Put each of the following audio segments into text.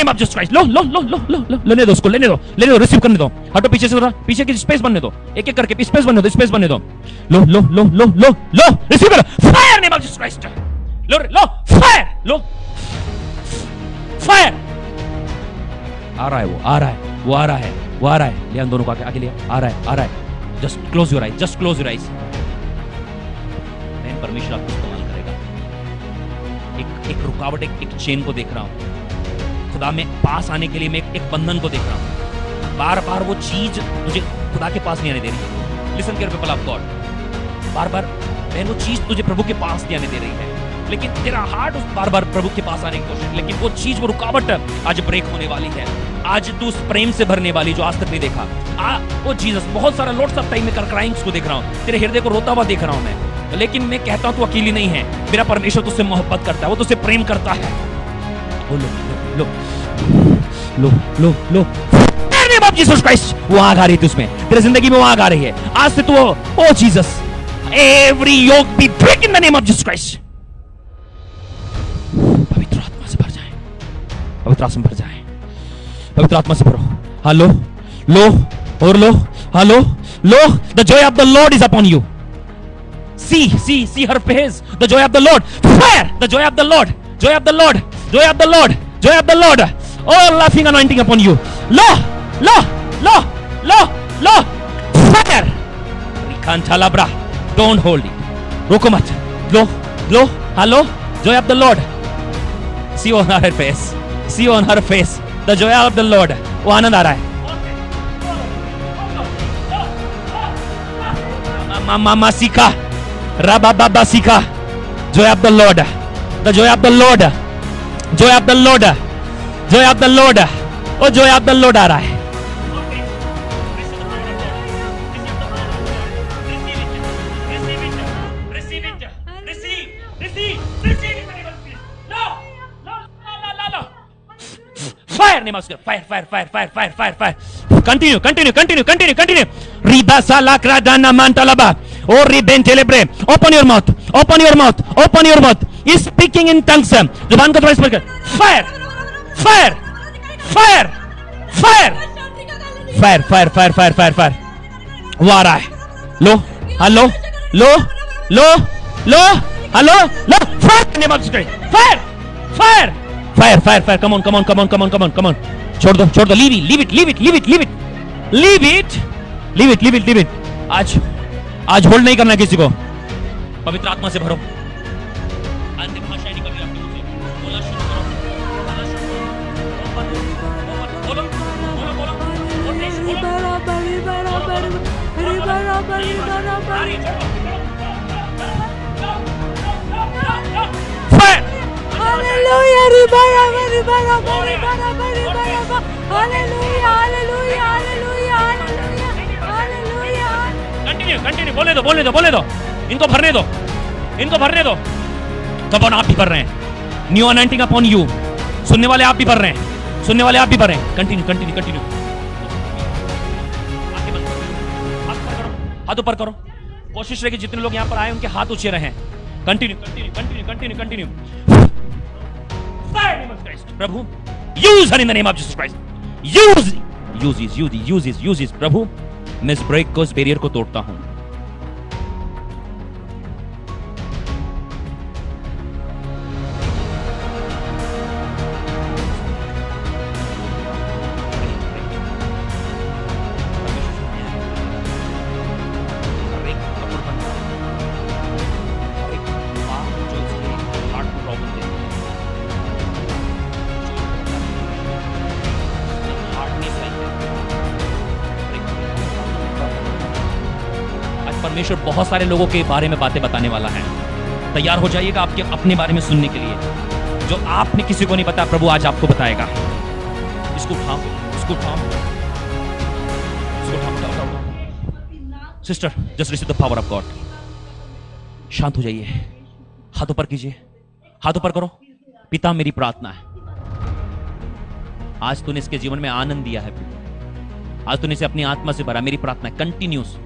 Name of Jesus Christ. लो लो लो लो लो लो, लेने दो उसको, लेने दो, रिसीव करने दो। हटो पीछे से, पीछे की स्पेस बनने दो, एक एक करके स्पेस बनने दो, स्पेस बनने दो। लो लो लो लो लो लो, रिसीव करो। Fire name of Jesus Christ. लो लो फायर, लो फायर। आ रहा है वो, आ रहा है वो, आ रहा है वो, आ रहा है। लिया दोनों को आगे लिया, आ रहा है, आ रहा है। Just close your eyes, just close your eyes. मैं परमेश्वर आपको इस्तेमाल करेगा। एक रुकावट, एक चेन को देख रहा हूं। खुदा में पास आने के लिए मैं एक बंधन को देख रहा हूं। बार बार वो चीज मुझे खुदा के पास नहीं आने दे रही है। Listen care people of God, बार बार बहन वो चीज तुझे प्रभु के पास नहीं आने दे रही है, लेकिन तेरा हार्ट उस बार बार प्रभु के पास आने की कोशिश, लेकिन वो चीज, वो रुकावट आज ब्रेक होने वाली है। आज तू उस प्रेम से भरने वाली जो आज तक नहीं देखा। ओ जीसस, बहुत सारा लॉट्स ऑफ टाइम में क्राइंग्स को देख रहा हूं, तेरे हृदय को रोता हुआ देख रहा हूं मैं, लेकिन मैं कहता हूं तू अकेली नहीं है। मेरा परमेश्वर तुझसे मोहब्बत करता है, वो तुझसे प्रेम करता है। लो लो लो लो लो, नेम ऑफ जीसस क्राइस्ट। वो आग आ रही थी उसमें, तेरे जिंदगी में वो आग आ रही है आज से। तू ओ Jesus, every yoke be break in the name of Jesus Christ. पवित्र आत्मा से भर जाए, पवित्र आत्मा से भर जाए, पवित्र आत्मा से भरो। हेलो लो और लो, हेलो लो। The joy of the Lord is upon you. See her face. The joy of the Lord. Fire. The joy of the Lord. Joy of the Lord. Joy of the Lord. Joy of the Lord. Oh, laughing anointing upon you. Lo, lo, lo, lo, lo. Fire. Rikantalabra. Don't hold it. रुको मत. Lo, lo, hello. Joy of the Lord. See on her face. See on her face. The joy of the Lord. वो आनंद आ रहा है. Mama Sika. Rababa Sika. Joy of the Lord. The joy of the Lord. Joy of the Lord. Joy of the Lord. Oh, joy of the Lord आ रहा है. Fire name of fire, fire, fire, fire, fire, fire, fire. Continue, continue, continue, continue, continue. Riba salakra dana mantalaba. Oh, ribentelebre. Open your mouth. Open your mouth. Open your mouth. He's speaking in tongues. जुबान को थोड़ा स्पर्श कर. Fire, fire, fire, fire, fire, fire, fire, fire, fire, fire. वो आ रहा है. लो, hello, लो, लो, लो, hello, low. Fire name of Jesus. Fire, fire. Fire, fire, fire. Come on, come on, come on, come on, come on, come on. छोड़ दो, छोड़ दो. Leave it, leave it, leave it, leave it, leave it, leave it, leave it, leave it, leave it. आज hold नहीं करना किसी को. पवित्र आत्मा से भरो. अंतिम भाषाएं निकल रही आपके मुंह से. बोलना शुरू करो. बोलना शुरू करो. बोलो, बोलो, बोलो, Fire! Hallelujah! Hallelujah! Hallelujah! Hallelujah! Hallelujah! Continue, continue. बोले दो, बोले दो, बोले दो. इनको भरने दो, इनको भरने दो. कब आप भी भर रहे हैं. New anointing upon you. सुनने वाले आप भी भर रहे हैं, सुनने वाले आप भी भर रहे हैं. Continue, continue, continue. हाथ ऊपर करो. कोशिश रहे कि जितने लोग यहाँ पर आए उनके हाथ ऊंचे रहें. Continue, continue, continue, continue, continue. प्रभु, use her in the name of Jesus Christ. Use प्रभु. मैं इस ब्रेक को, इस बैरियर को तोड़ता हूं. परमेश्वर बहुत सारे लोगों के बारे में बातें बताने वाला है. तैयार हो जाइएगा आपके अपने बारे में सुनने के लिए. जो आपने किसी को नहीं बताया, प्रभु आज आपको बताएगा. इसको उठाओ, इसको उठाओ, इसको उठाओ. Sister, just receive the power of God. शांत हो जाइए. हाथ ऊपर कीजिए, हाथ ऊपर करो. पिता, मेरी प्रार्थना है, आज तूने इसके जीवन में आनंद दिया है. आज तूने इसे अपनी आत्मा से भरा. मेरी प्रार्थना है कंटिन्यूस.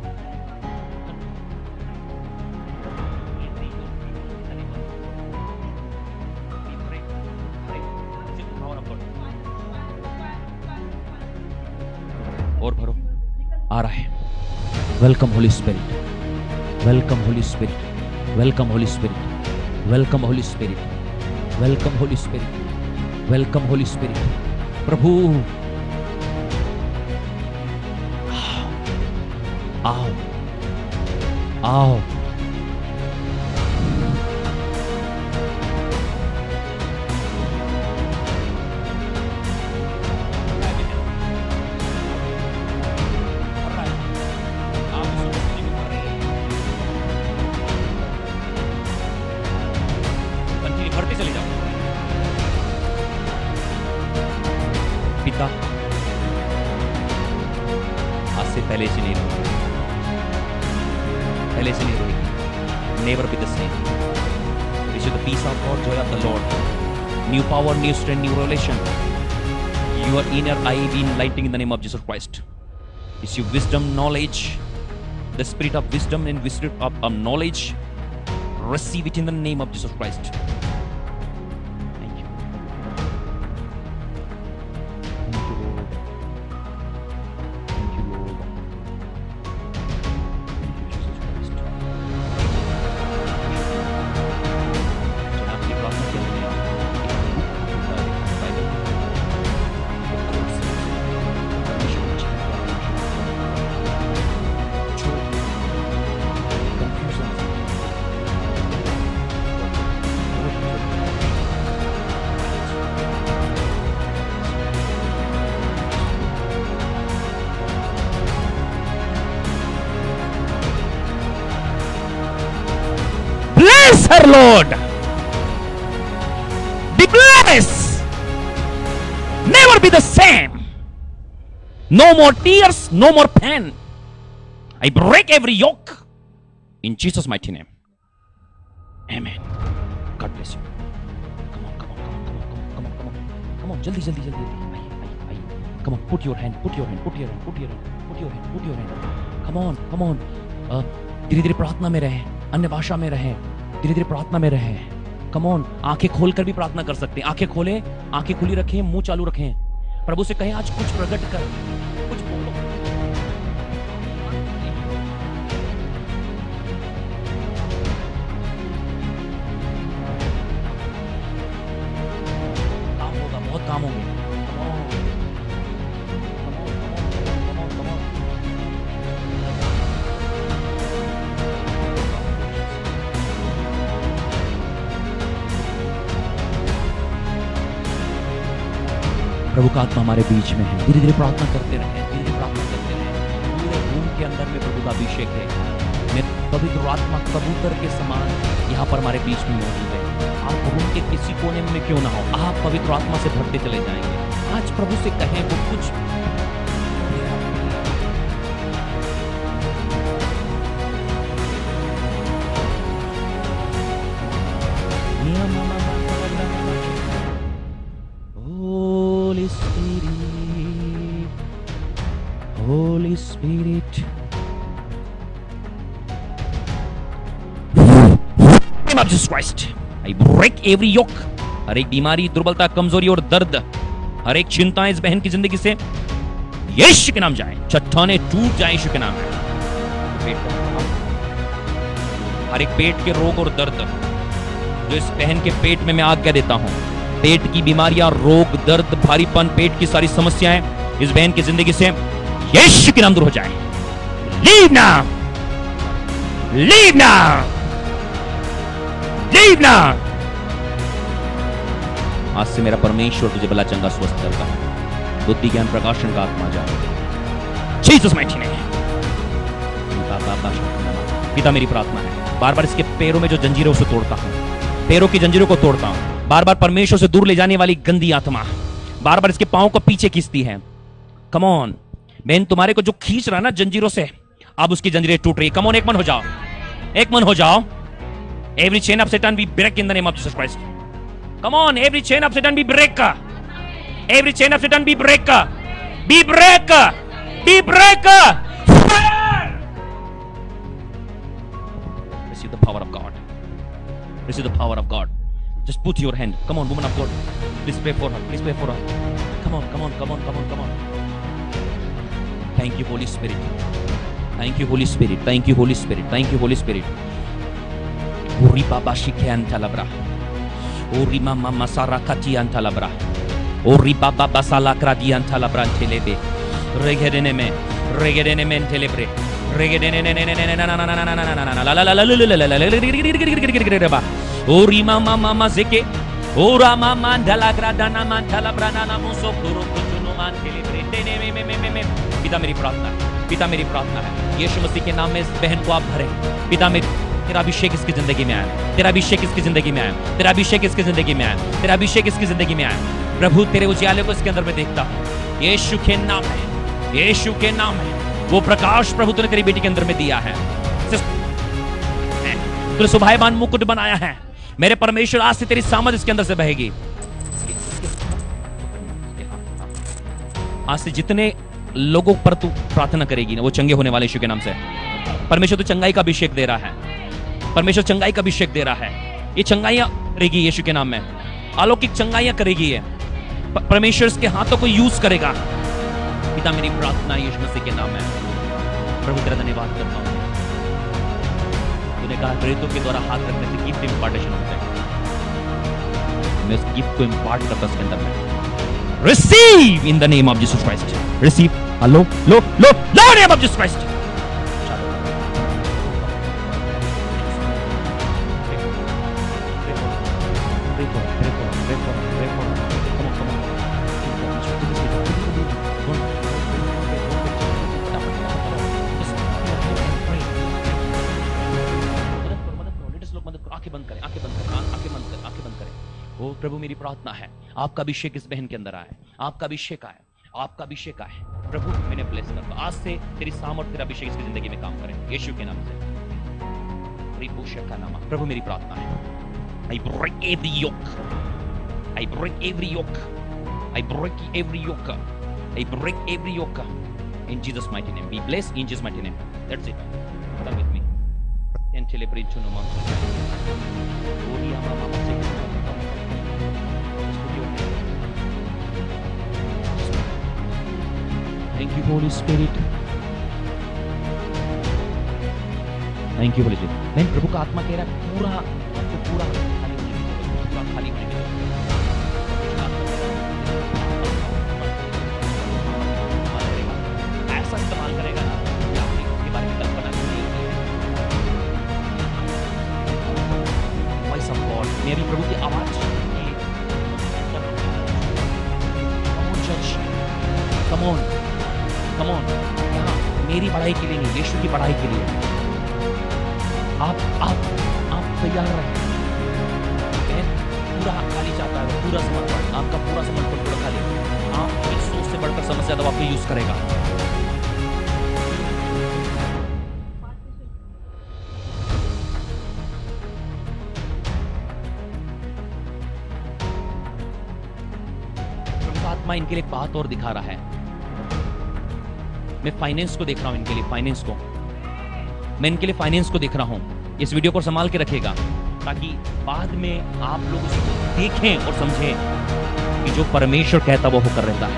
आ रहा है। Welcome Holy Spirit, welcome Holy Spirit, welcome Holy Spirit, welcome Holy Spirit, welcome Holy Spirit, welcome Holy Spirit. प्रभु आओ आओ, भरते चले जाओ। पिता आज से पहले से नहीं रहेगी, पहले से नहीं रहेगी। Never be the same. Receive the peace of God, joy of the Lord. New power, new strength, new revelation. Your inner eye be enlightening in the name of Jesus Christ. Receive wisdom, knowledge, the spirit of wisdom and spirit of knowledge. Receive it in the name of Jesus Christ. Thank you. Thank you, Lord. Thank you, Lord. Thank you, Jesus Christ. जनाब की प्रार्थना के लिए bless her, Lord. Be blessed. Never be the same. No more tears, no more pain. I break every yoke in Jesus' mighty name. Amen. God bless you. Come on, come on, come on, come on, come on, come on, come on. Jaldi, jaldi, jaldi. Aye. Come on, put your hand, put your hand, put your hand, put your hand, put your hand, put your hand. Come on, come on. धीरे धीरे प्रार्थना में रहे, अन्य भाषा में रहे, धीरे धीरे प्रार्थना में रहे। कम ऑन, आंखें खोलकर भी प्रार्थना कर सकते हैं। आंखें खोले, आंखें खुली रखें, मुंह चालू रखें। प्रभु से कहें आज कुछ प्रकट कर, कुछ बोलो। काम होगा, बहुत काम होंगे। प्रभु का आत्मा हमारे बीच में है। धीरे धीरे प्रार्थना करते रहे, धीरे धीरे प्रार्थना करते रहे। पूरे रूम के अंदर में प्रभु का अभिषेक है। मैं पवित्र आत्मा कबूतर के समान यहाँ पर हमारे बीच में मौजूद है। आप रूम के किसी कोने में क्यों ना हो, आप पवित्र आत्मा से भरते चले जाएंगे। आज प्रभु से कहें वो कुछ Holy Spirit, Holy Spirit. Name of Jesus Christ, I break every yoke. हर एक बीमारी, दुर्बलता, कमजोरी और दर्द, हर एक चिंता इस बहन की जिंदगी से यीशु के नाम जाए, चट्टाने टूट जाए यीशु के नाम में। हर एक पेट के रोग और दर्द जो इस बहन के पेट में मैं आज्ञा देता हूं, पेट की बीमारियां, रोग, दर्द, भारीपन, पेट की सारी समस्याएं इस बहन की जिंदगी से यीशु के नाम दूर हो जाए। Leave now, leave now, leave now. आज से मेरा परमेश्वर तुझे भला चंगा स्वस्थ करता है। बुद्धि ज्ञान प्रकाशन का आत्मा जाए जीसस माइटी नेम। पिता मेरी प्रार्थना है, बार बार इसके पैरों में जो जंजीरें उसे तोड़ता हूं, पैरों की जंजीरों को तोड़ता हूं। बार बार परमेश्वर से दूर ले जाने वाली गंदी आत्मा बार बार इसके पांव को पीछे खींचती है। कम ऑन, बहन तुम्हारे को जो खींच रहा ना जंजीरों से, अब उसकी जंजीरें टूट रही। कम ऑन, एक मन हो जाओ, एक मन हो जाओ। एवरी चेन ऑफ सैतान be break in the name of Jesus Christ. Come on, every chain of सैतान be break, every chain of सैतान be break, be break, be break. Receive the power of God. Receive the power of God. Just put your hand. Come on, woman of God. Please pray for her. Please pray for her. Come on, come on, come on, come on, come on. Thank you, Holy Spirit. Thank you, Holy Spirit. Thank you, Holy Spirit. Thank you, Holy Spirit. Uri baba shikean talabra. Uri mama masara katian talabra. Uri baba basala kradian talabra telebe. Regedene men telebre. Uri mama mama zeke. Ora mama dalagra dana man talabra nana muso kuro kuchuno man telebre. पिता मेरी प्रार्थना है, पिता मेरी प्रार्थना है, यीशु मसीह के नाम में इस बहन को आप भरें। पिता मेरी, तेरा अभिषेक इसकी जिंदगी में आए, तेरा अभिषेक इसकी जिंदगी में आए, तेरा अभिषेक इसकी जिंदगी में आए, तेरा अभिषेक इसकी जिंदगी में आए। प्रभु तेरे उजियाले को इसके अंदर में देखता हूँ, यीशु के नाम है, यीशु के नाम है। वो प्रकाश प्रभु तूने तेरी बेटी के अंदर में दिया है, तूने शोभायमान मुकुट बनाया है। मेरे परमेश्वर आज से तेरी सामर्थ इसके अंदर से बहेगी। आज से जितने लोगों पर तू प्रार्थना करेगी ना, वो चंगे होने वाले यीशु के नाम से। परमेश्वर तू चंगाई का अभिषेक दे रहा है, परमेश्वर चंगाई का अभिषेक दे रहा है। ये चंगाइयां करेगी यीशु के नाम में, अलौकिक चंगाइयां करेगी ये। परमेश्वर इसके हाथों को यूज करेगा। पिता मेरी प्रार्थना यीशु मसीह के नाम है। प्रभु तेरा धन्यवाद करता हूं। तूने कहा प्रेरितों के द्वारा हाथ रखने से गिफ्ट इंपार्टेशन होता है। मैं उस गिफ्ट को इंपार्ट करता उसके अंदर में। Receive in the name of Jesus Christ. Receive. Hello, lo, name of Jesus Christ. ओ प्रभु मेरी प्रार्थना है, आपका अभिषेक इस बहन के अंदर आए, आपका अभिषेक आए, आपका अभिषेक आए। प्रभु मैंने ब्लेस कर दो, आज से तेरी सामर्थ तेरा अभिषेक इसकी जिंदगी में काम करे यीशु के नाम से। का नाम प्रभु मेरी प्रार्थना है। I break every yoke. I break every yoke. I break every yoke. I break every yoke. In Jesus' mighty name. Be blessed in Jesus' mighty name. That's it. Come with me. And celebrate to no more. Thank you, Holy Spirit. Thank you, Holy Spirit. मैं प्रभु का आत्मा कह रहा है पूरा आपको पूरा खाली होने दो। ऐसा इस्तेमाल करेगा ना कि आपने इसके बारे में कल्पना नहीं की है। Voice of God, मेरी प्रभु की आवाज Come on, come on, यहाँ मेरी बढ़ाई के लिए नहीं, यीशु की बढ़ाई के लिए। आप तैयार रहें। पूरा खाली चाहता है, पूरा समर्पण, आपका पूरा समर्पण पूरा खाली। आप एक सोच से बढ़कर समस्या दवा आपको यूज करेगा। आत्मा इनके लिए बात और दिखा रहा है। मैं फाइनेंस को देख रहा हूं, इनके लिए फाइनेंस को, मैं इनके लिए फाइनेंस को देख रहा हूं। इस वीडियो को संभाल के रखेगा ताकि बाद में आप लोग उसको देखें और समझें कि जो परमेश्वर कहता वो होकर रहता है।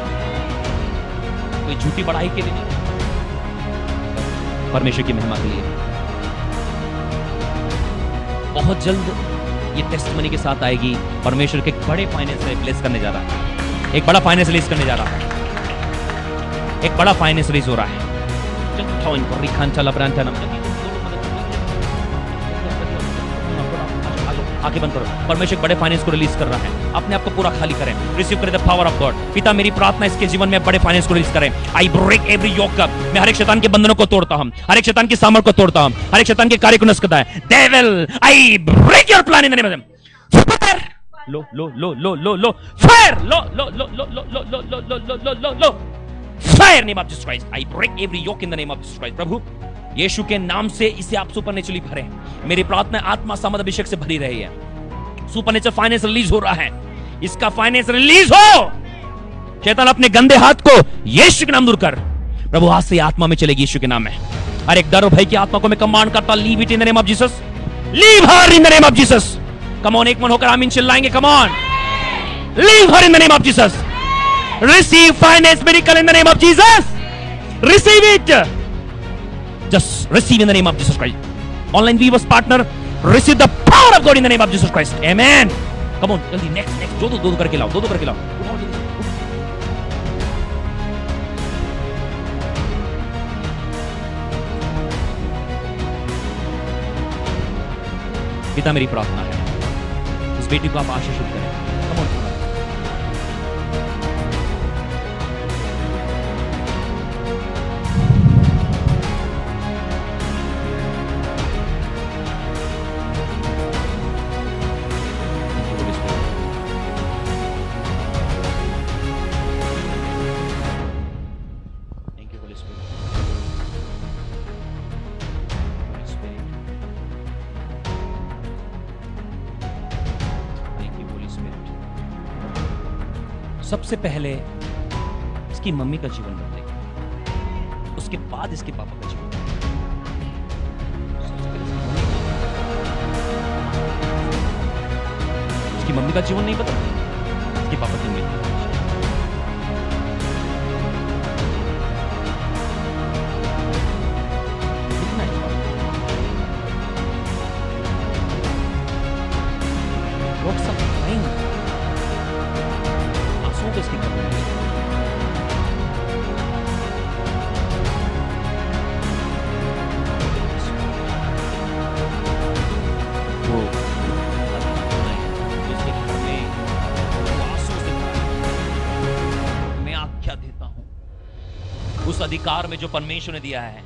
कोई झूठी बढ़ाई के लिए नहीं, परमेश्वर की महिमा के लिए। बहुत जल्द ये टेस्टमनी के साथ आएगी। परमेश्वर के बड़े फाइनेंस रिप्लेस करने जा रहा है, एक बड़ा फाइनेंस रिलीज करने जा रहा है, एक बड़ा फाइनेंस रिलीज हो रहा है। उठाओ इनको, रिखांचा लब्रांचा नाम आगे बंद करो। परमेश्वर बड़े फाइनेंस को रिलीज कर रहा है, अपने आप को पूरा खाली करें, रिसीव करें द पावर ऑफ गॉड। पिता मेरी प्रार्थना इसके जीवन में बड़े फाइनेंस को रिलीज करें। आई ब्रेक एवरी योक। मैं हर एक शैतान के बंधनों को तोड़ता हूं, हर एक शैतान की सामर्थ को तोड़ता हूं, हर एक शैतान के कार्य को नष्ट करता है। Devil, I break your plan in the name of fire. लो लो लो लो लो लो फायर, लो लो लो लो लो लो लो लो लो लो लो लो लो fire name of Jesus Christ. I break every yoke in the name of Jesus Christ. प्रभु यीशु के नाम से इसे आप सुपरनेचुरली भरें। मेरी प्रार्थना आत्मा सामर्थ अभिषेक से भरी रही है। सुपरनेचुरल फाइनेंस रिलीज हो रहा है, इसका फाइनेंस रिलीज हो। शैतान अपने गंदे हाथ को यीशु के नाम दूर कर। प्रभु आज से आत्मा में चलेगी यीशु के नाम में। हर एक डर और भय की आत्मा को मैं कमांड करता, leave it in the name of Jesus, leave her in the name of Jesus. Come on, एक मन होकर आमीन चिल्लाएंगे। Come on, leave her in the name of Jesus. Receive finance miracle in the name of Jesus. Receive it. Just receive in the name of Jesus Christ. Online viewers partner, receive the power of God in the name of Jesus Christ. Amen. Come on, जल्दी next दो करके लाओ, दो करके लाओ. उठाओ जल्दी. पिता मेरी प्रार्थना है इस बेटी को आप आशीषित करें. Come on. Thank you, Holy Spirit. Holy Spirit. Thank you, Holy Spirit. सबसे पहले इसकी मम्मी का जीवन बदलेगा, उसके बाद इसके पापा का जीवन बदलेगा. सबसे पहले इसकी मम्मी का जीवन नहीं बदला, इसके पापा की मृत्यु. कितना है Works of crying. आंसुओं को इसकी कमी नहीं. वो जिसके घर में वो आंसू से भरा है, मैं आज्ञा देता हूं उस अधिकार में जो परमेश्वर ने दिया है.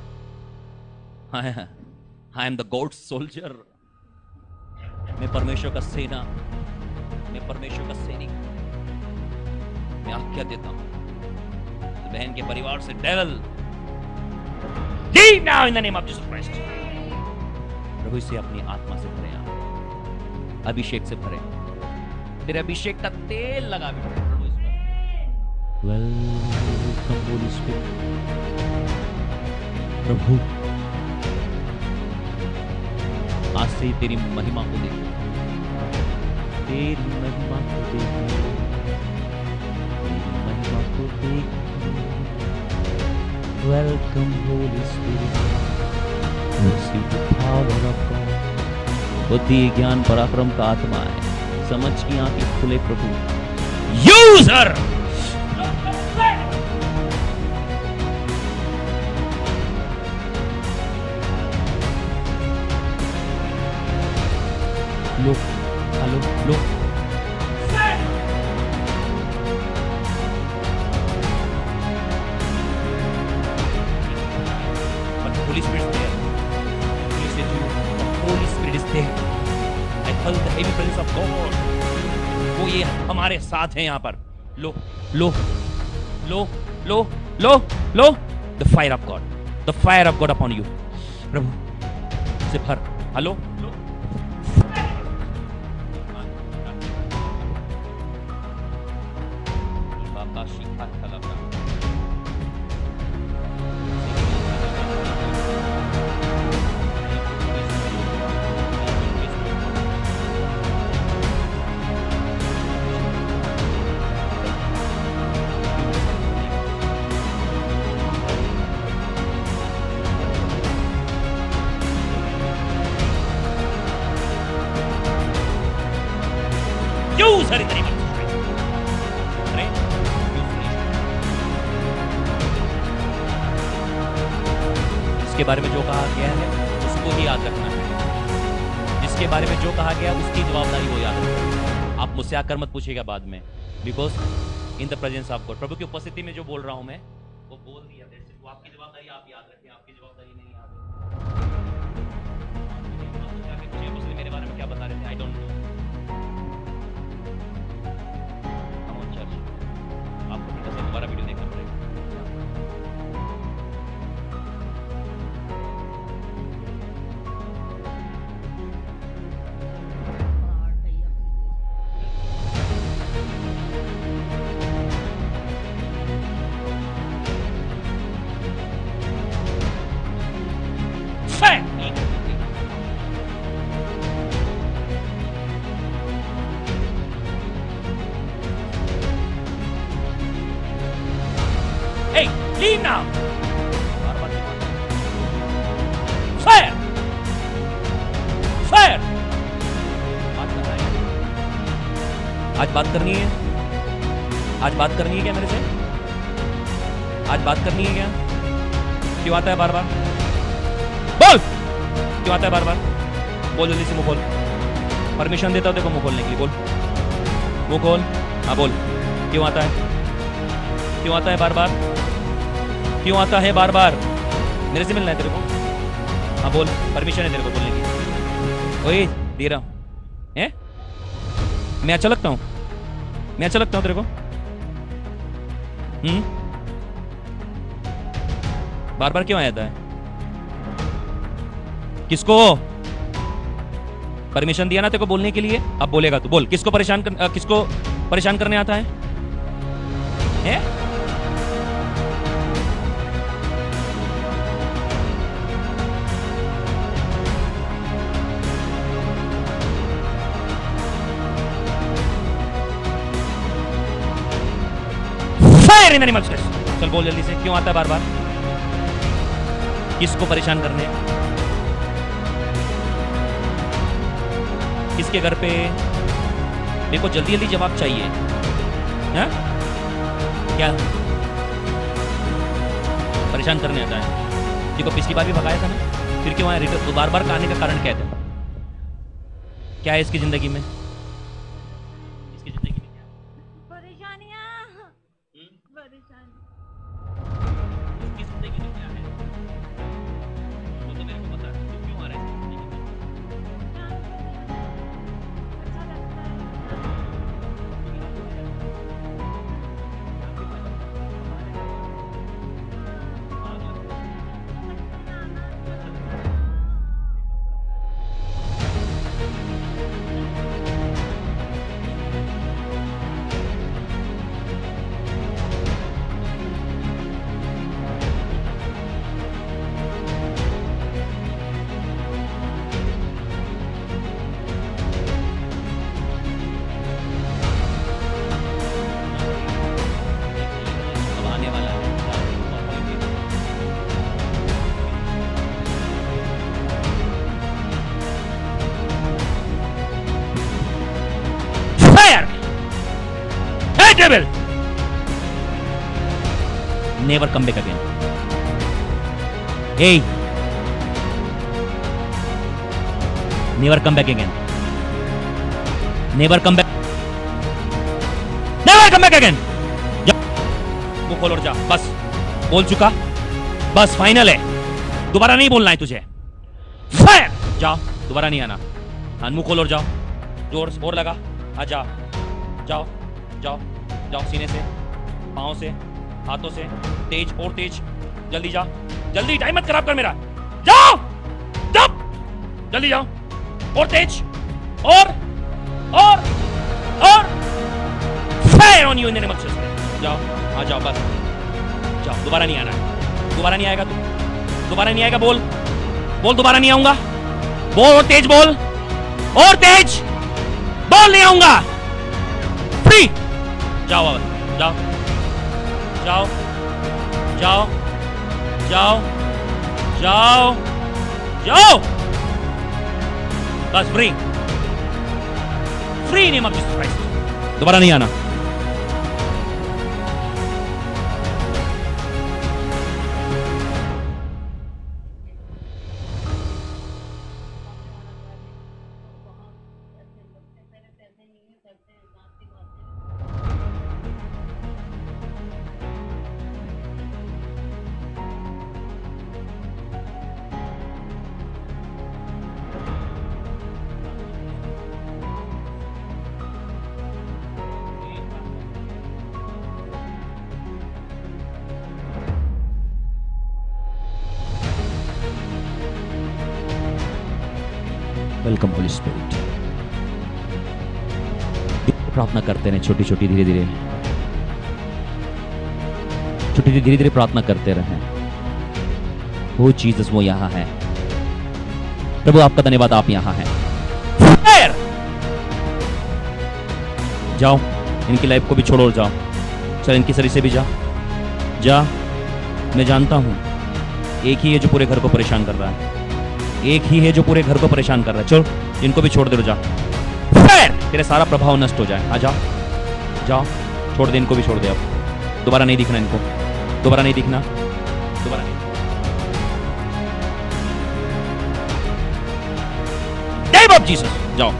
I am the God soldier. मैं परमेश्वर का सेना, मैं परमेश्वर का सैनिक. मैं आज्ञा देता हूं तो बहन के परिवार से devil leave now in the name of Jesus Christ. प्रभु इसे अपनी आत्मा से भरे, आप अभिषेक से भरे, तेरे अभिषेक का तेल लगा भी प्रभु इस पर. Welcome Holy Spirit. प्रभु आज से तेरी महिमा को देखो, तेरी महिमा को देखो, तेरी महिमा को देखो. Welcome Holy spirit. Receive the power of God. बुद्धि ज्ञान पराक्रम का आत्मा है, समझ की आंखें खुले प्रभु. Use her. लो हेलो लो. But Holy Spirit is there. He said to you, the Holy Spirit is there. I felt the heavy presence of God. वो ये हमारे साथ हैं यहाँ पर. लो लो लो लो लो लो. The fire of God. The fire of God upon you. प्रभु से भर. Hello low. Use her in the name of Jesus Christ. Right? जिसके बारे में जो कहा गया है उसको ही याद रखना है. जिसके बारे में जो कहा गया उसकी जवाबदारी वो याद रखना. आप मुझसे आकर मत पूछिएगा बाद में. Because in the presence of God, प्रभु की उपस्थिति में जो बोल रहा हूं मैं वो बोल दिया. वो आपकी जवाबदारी आप याद रखें, आपकी जवाबदारी नहीं याद रखें. मेरे बारे में क्या बता रहे थे? I don't know. आपको फिर से दोबारा वीडियो देखना पड़ेगा. आज बात करनी है? आज बात करनी है क्या मेरे से? आज बात करनी है क्या? क्यों आता है बार बार? बोल! क्यों आता है बार बार? बोल जल्दी से, मुंह खोल। परमिशन देता हूं देखो मुंह खोलने के लिए, बोल। मुंह खोल, हाँ बोल। क्यों आता है? क्यों आता है बार बार? क्यों आता है बार बार? मेरे से मिलना है तेरे को? हाँ बोल, परमिशन है तेरे को बोलने की। ओए दे रहा हूं, हैं? मैं अच्छा लगता हूं? मैं अच्छा लगता हूं तेरे को? बार बार क्यों आ जाता है? किसको परमिशन दिया ना तेरे को बोलने के लिए? अब बोलेगा तू, बोल। किसको परेशान करने आता है? हैं? Fire in the name of Jesus. चल बोल जल्दी से, क्यों आता है बार बार? किसको परेशान करने? किसके घर पे? देखो जल्दी जल्दी जवाब चाहिए, हैं? क्या परेशान करने आता है? देखो पिछली बार भी भगाया था ना, फिर क्यों आया रिटर्न? बार बार आने का कारण क्या है? क्या है इसकी जिंदगी में? इसकी जिंदगी में क्या है? परेशानियां, परेशानी। इसकी जिंदगी में क्या है वो तो मेरे को पता है। तू क्यों आ रहा है इसकी जिंदगी में? अच्छा लगता है। अब आने वाला है। Fire! Hey devil! Never come back again. Hey! Never come back again. Never come back. Never come back again. जा, मुंह खोल और जा, बस बोल चुका, बस फाइनल है, दोबारा नहीं बोलना है तुझे। फायर! जाओ, दोबारा नहीं आना। हाँ मुंह खोल और जाओ, जोर से और लगा, हाँ जा, जाओ जाओ जाओ, सीने से, पाँव से, हाथों से, तेज और तेज, जल्दी जा, जल्दी, टाइम मत खराब कर मेरा, जाओ जाओ, जल्दी जाओ, और तेज, और fire on you in the name of Jesus. जाओ, हाँ जाओ, बस जाओ, दोबारा नहीं आना है, दोबारा नहीं आएगा तू, दोबारा नहीं आएगा, बोल बोल, दोबारा नहीं आऊंगा, बोल और तेज बोल, और तेज बोल, नहीं आऊंगा, फ्री, जाओ अब, जाओ जाओ जाओ जाओ जाओ जाओ, बस free, free name of Jesus Christ, दोबारा नहीं आना। Welcome Holy spirit. प्रार्थना करते रहे, छोटी छोटी धीरे धीरे, छोटी धीरे धीरे प्रार्थना करते रहे। वो जीसस वो यहाँ है। प्रभु आपका धन्यवाद, आप यहाँ हैं। जाओ, इनकी लाइफ को भी छोड़ो और जाओ। चल इनकी शरीर से भी जा, जा। मैं जानता हूं एक ही है जो पूरे घर को परेशान कर रहा है, एक ही है जो पूरे घर को परेशान कर रहा है। चल इनको भी छोड़ दे, जा। फायर, तेरे सारा प्रभाव नष्ट हो जाए। आ जाओ, जाओ, छोड़ दे इनको भी, छोड़ दे अब, दोबारा नहीं दिखना इनको, दोबारा नहीं दिखना, दोबारा नहीं। नेम ऑफ जीसस, जाओ।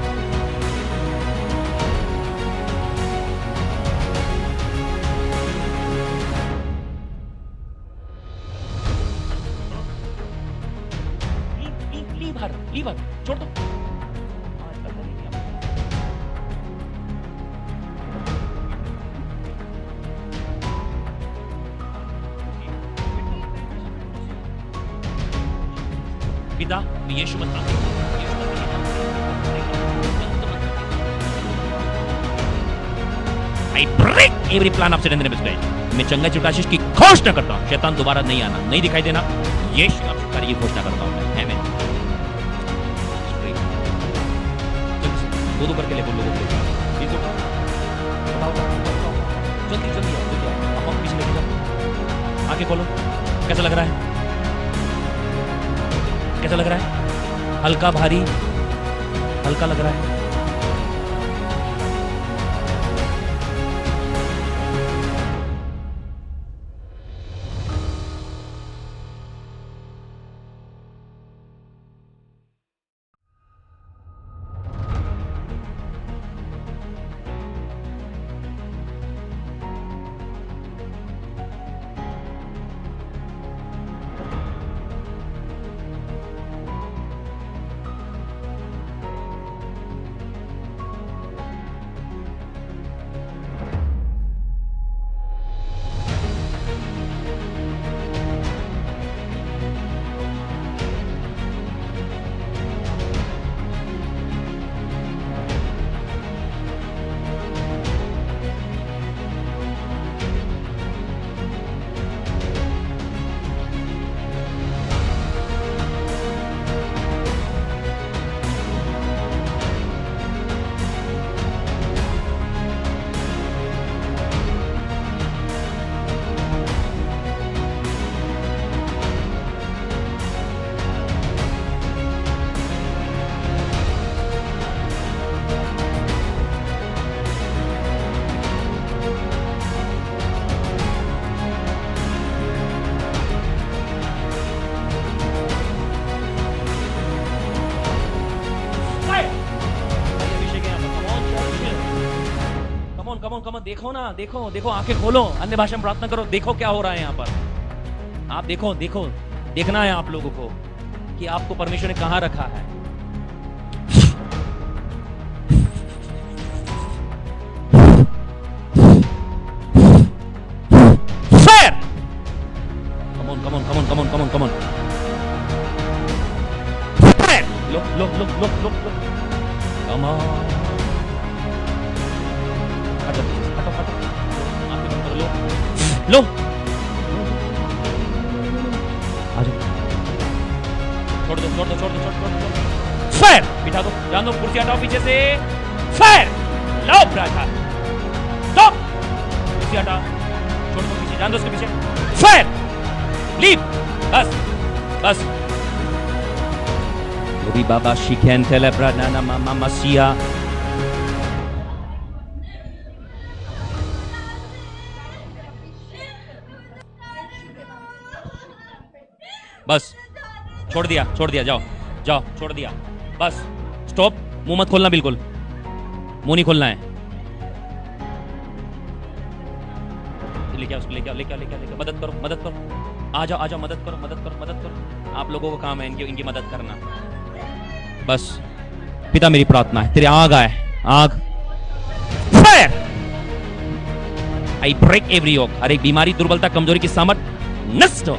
लीवर छोड़ दो। पिता, मैं यीशु मसीह I break every plan of Satan in this place. मैं चंगा चुटाशिश की घोषणा करता हूँ, शैतान दोबारा नहीं आना, नहीं दिखाई देना, यीशु नाम से की घोषणा करता हूँ मैं। आमीन। दो करके ले बोल लोगों को, जल्दी जल्दी आओ, जल्दी आओ, आप पीछे लेके जाओ, आगे खोलो। कैसा लग रहा है? कैसा लग रहा है? हल्का भारी, हल्का लग रहा है? कमन, देखो ना, देखो देखो, आंखें खोलो, अन्य भाषा में प्रार्थना करो, देखो क्या हो रहा है यहाँ पर। आप देखो, देखो, देखना है आप लोगों को कि आपको परमेश्वर ने कहां रखा है। फायर, कमन कमन कमन कमन कमन कमन, फायर, लो लो लो लो लो लो, कमन, हटो हटो हटो, आंखें बंद करो, लो लो, आ जाओ, छोड़ दो छोड़ दो छोड़ दो छोड़ दो, फायर, बिठा दो, जान दो, कुर्सी हटाओ पीछे से, फायर, लो ब्राथा, स्टॉप, कुर्सी हटाओ, छोड़ दो पीछे, जान दो उसके पीछे, फायर, लीव, बस बस, Obi Baba Shiken Telebranana Mama Masia. बस छोड़ दिया, जाओ जाओ, छोड़ दिया, बस स्टॉप, मुंह मत खोलना, बिल्कुल मुंह नहीं खोलना है। लेके आओ उसको, लेके आओ, लेके आओ, लेके आओ, मदद करो, मदद करो, आ जाओ, आ जाओ, मदद करो, मदद करो, मदद करो, आप लोगों का काम है इनकी मदद करना। बस पिता, मेरी प्रार्थना है, तेरी आग आए, आग, फायर, आई ब्रेक एवरी योक, हर एक बीमारी, दुर्बलता, कमजोरी की सामर्थ नष्ट हो।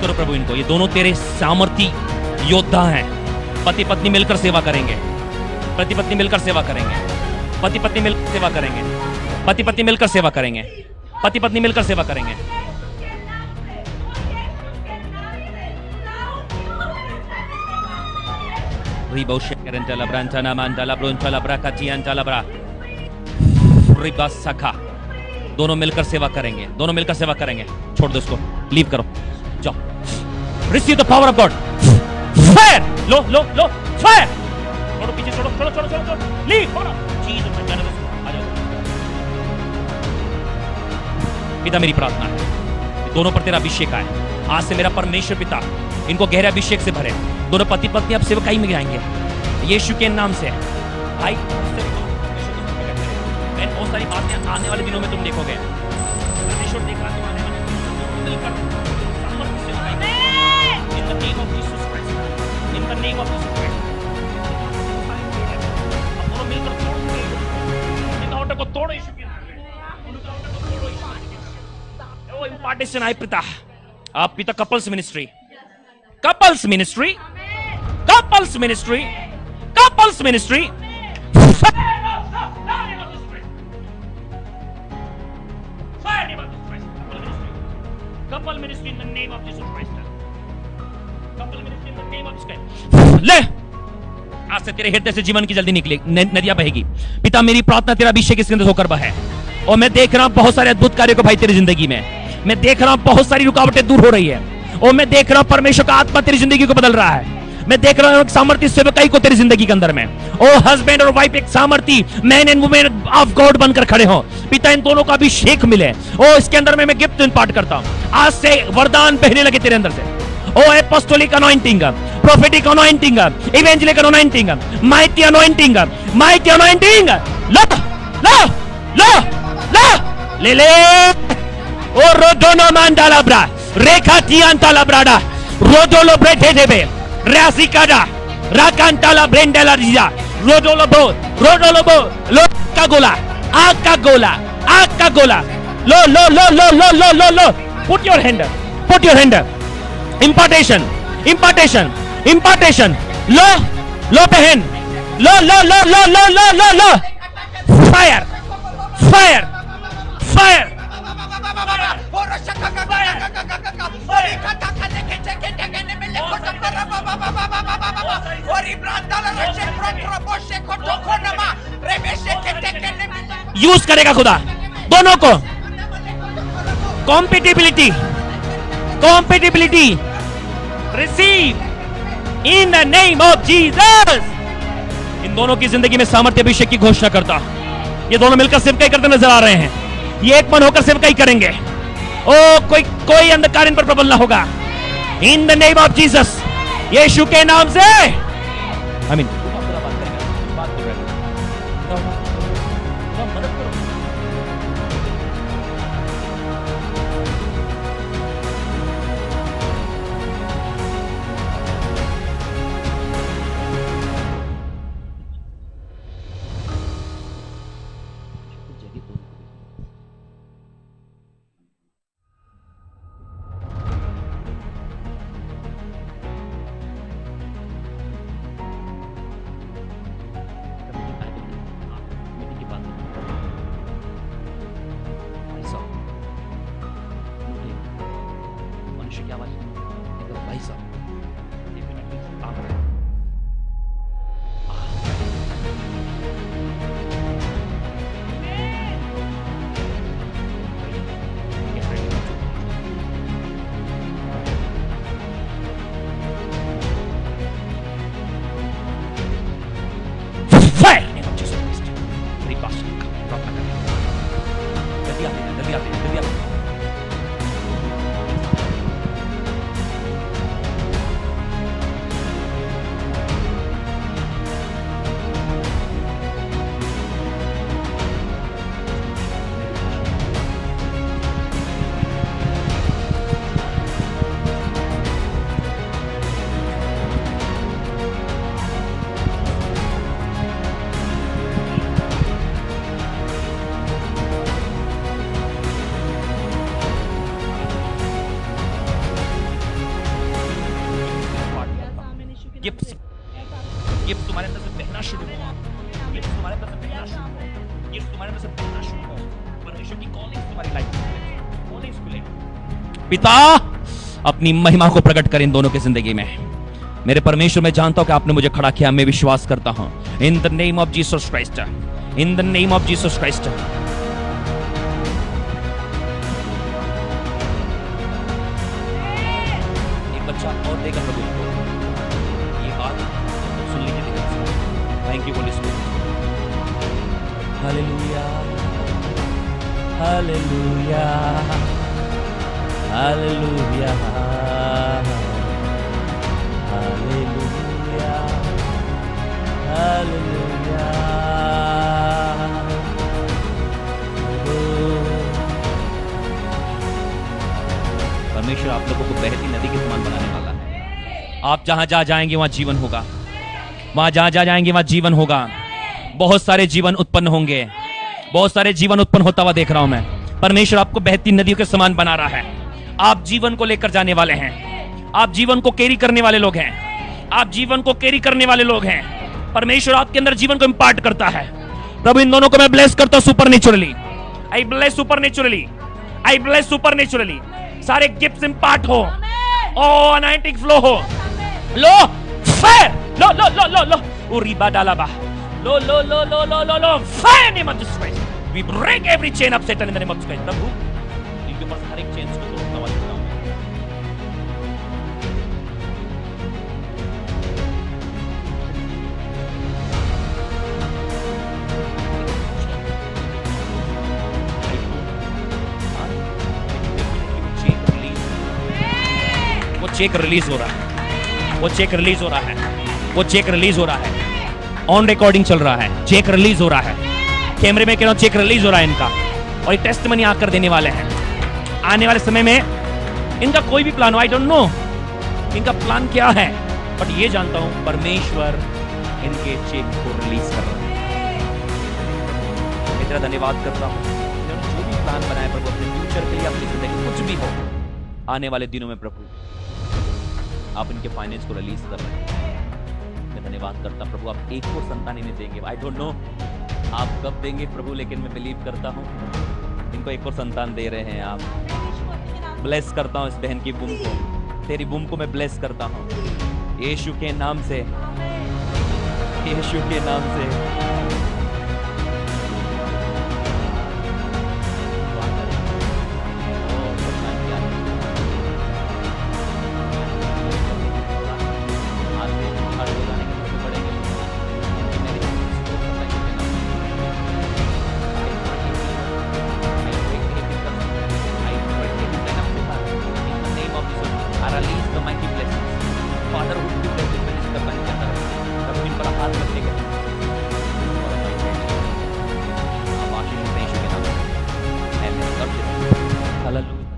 करो प्रभु इनको, ये दोनों तेरे सामर्थी योद्धा हैं। पति पत्नी मिलकर सेवा करेंगे, पति पत्नी मिलकर सेवा करेंगे, पति पत्नी मिलकर सेवा करेंगे, पति पत्नी मिलकर सेवा करेंगे, पति पत्नी मिलकर सेवा करेंगे। रिबो शेकरन तलब्रान तनामान तलब्रोन तलब्रा काचियान तलब्रा रिबा सखा। दोनों मिलकर सेवा करेंगे, दोनों मिलकर सेवा करेंगे। छोड़ दो इसको, लीव करो, जाओ। Receive the power of God. Fire, लो लो लो, फायर। छोड़ो पीछे, छोड़ो छोड़ो छोड़ो छोड़ो, लीव करो। चीज में जाने दो, आ जाओ। पिता मेरी प्रार्थना है, दोनों पर तेरा अभिषेक आए आज से। मेरा परमेश्वर पिता इनको गहरे अभिषेक से भरे। दोनों पति पत्नी अब सेवकाई में जाएंगे यीशु के नाम से। भाई बहुत सारी बातें आने वाले दिनों में तुम देखोगे। परमेश्वर देख रहा है तुम आने वाले दिनों में मिलकर सामर्थ्य से सेवकाई इन the name of Jesus Christ, in the name of Jesus Christ. अब दोनों मिलकर तोड़ोगे इन ऑर्डर को, तोड़ो यीशु के नाम में, उनका ऑर्डर को तोड़ो यीशु के नाम में। ओ इंपार्टेशन आए पिता, आप पिता couples ministry, couples ministry, couples ministry, couples ministry. Couple ministry in the name of Jesus Christ. Couple ministry in the name of Jesus Christ. ले आज से तेरे हृदय से जीवन की जल्दी निकले नदियां बहेगी। पिता मेरी प्रार्थना तेरा अभिषेक इसके अंदर होकर बहे। और मैं देख रहा हूं बहुत सारे अद्भुत कार्यों को भाई तेरी जिंदगी में। मैं देख रहा हूं बहुत सारी रुकावटें दूर हो रही है। और मैं देख रहा हूं परमेश्वर का आत्मा तेरी जिंदगी को बदल रहा है। मैं देख रहा हूं सामर्थ्य सेवकाई को तेरी जिंदगी के अंदर में। ओ हस्बैंड और वाइफ एक सामर्थ्य man and women of God बनकर खड़े हो। पिता इन दोनों का अभिषेक मिले। ओ इसके अंदर में मैं गिफ्ट इम्पार्ट करता हूं। आज से वरदान बहने लगे तेरे अंदर से। ओ apostolic anointing, prophetic anointing, evangelic anointing, mighty anointing, mighty anointing. लो लो लो लो ले ले। ओ रोडोनो मांडालाब्रा रेखा tiantala brada rodolo bretedebe rasikada rakantala brendela dia rodolo bo lo akagola lo put your hand impartation lo behen lo fire use करेगा खुदा दोनों को। Compatibility receive in the name of Jesus. इन दोनों की जिंदगी में सामर्थ्य अभिषेक की घोषणा करता। ये दोनों मिलकर सेवकाई करते नजर आ रहे हैं। ये एक मन होकर सेवकाई करेंगे। ओ कोई अंधकार इन पर प्रबल ना होगा। In the name of Jesus, यीशु के नाम से आमीन। पिता अपनी महिमा को प्रकट कर इन दोनों की जिंदगी में। मेरे परमेश्वर, मैं जानता हूं कि आपने मुझे खड़ा किया, मैं विश्वास करता हूं। इन the name of Jesus Christ, in the name of Jesus Christ. एक बच्चा और देगा प्रभु को, ये बात सुन लीजिए। Thank you Holy spirit. Hallelujah, hallelujah, hallelujah, hallelujah, hallelujah. परमेश्वर आप लोगों को बहती नदी के समान बनाने वाला है। आप जहां जहां जाएंगे वहां जीवन होगा, वहां जहां जहां जाएंगे वहां जीवन होगा। बहुत सारे जीवन उत्पन्न होंगे, बहुत सारे जीवन उत्पन्न होता हुआ देख रहा हूं मैं। परमेश्वर आपको बहती नदियों के समान बना रहा है। आप जीवन को लेकर जाने वाले हैं, आप जीवन को कैरी करने वाले लोग हैं, आप जीवन को कैरी करने वाले लोग हैं। परमेश्वर आपके अंदर जीवन को इंपार्ट करता है। प्रभु इन दोनों को मैं ब्लेस करता हूं सुपरनेचुरली। आई ब्लेस सुपरनेचुरली, आई ब्लेस सुपरनेचुरली। सारे गिफ्ट्स इंपार्ट हो, ओ अनॉइंटिंग फ्लो हो। लो फायर, लो लो लो लो लो, उरीबा डालाबा, लो लो लो लो लो लो लो, fire name of Jesus Christ. We break every chain of Satan in the name of Jesus Christ. प्रभु इनके ऊपर हर एक चेन को तोड़ना वाला हूं। वो चेक रिलीज हो रहा है, वो चेक रिलीज हो रहा है, वो चेक रिलीज हो रहा है। ऑन रिकॉर्डिंग चल रहा है, चेक रिलीज हो रहा है। कैमरे में कह रहा हूं, चेक रिलीज हो रहा है इनका। और ये टेस्टमनी आकर देने वाले हैं। आने वाले समय में इनका कोई भी प्लान हो, आई डोंट नो इनका प्लान क्या है, बट ये जानता हूं परमेश्वर इनके चेक को रिलीज कर रहा है। मैं तेरा धन्यवाद करता हूं, इन्होंने जो भी प्लान बनाया प्रभु अपने फ्यूचर के लिए, अपनी जिंदगी कुछ भी हो, आने वाले दिनों में प्रभु आप इनके फाइनेंस को रिलीज कर रहे हैं। मैं धन्यवाद करता प्रभु, आप एक और संतान इन्हें देंगे। आई डोंट नो आप कब देंगे प्रभु, लेकिन मैं बिलीव करता हूं इनको एक और संतान दे रहे हैं आप। ब्लेस करता हूं इस बहन की बूम को, तेरी बूम को मैं ब्लेस करता हूं यीशु के नाम से, यीशु के नाम से।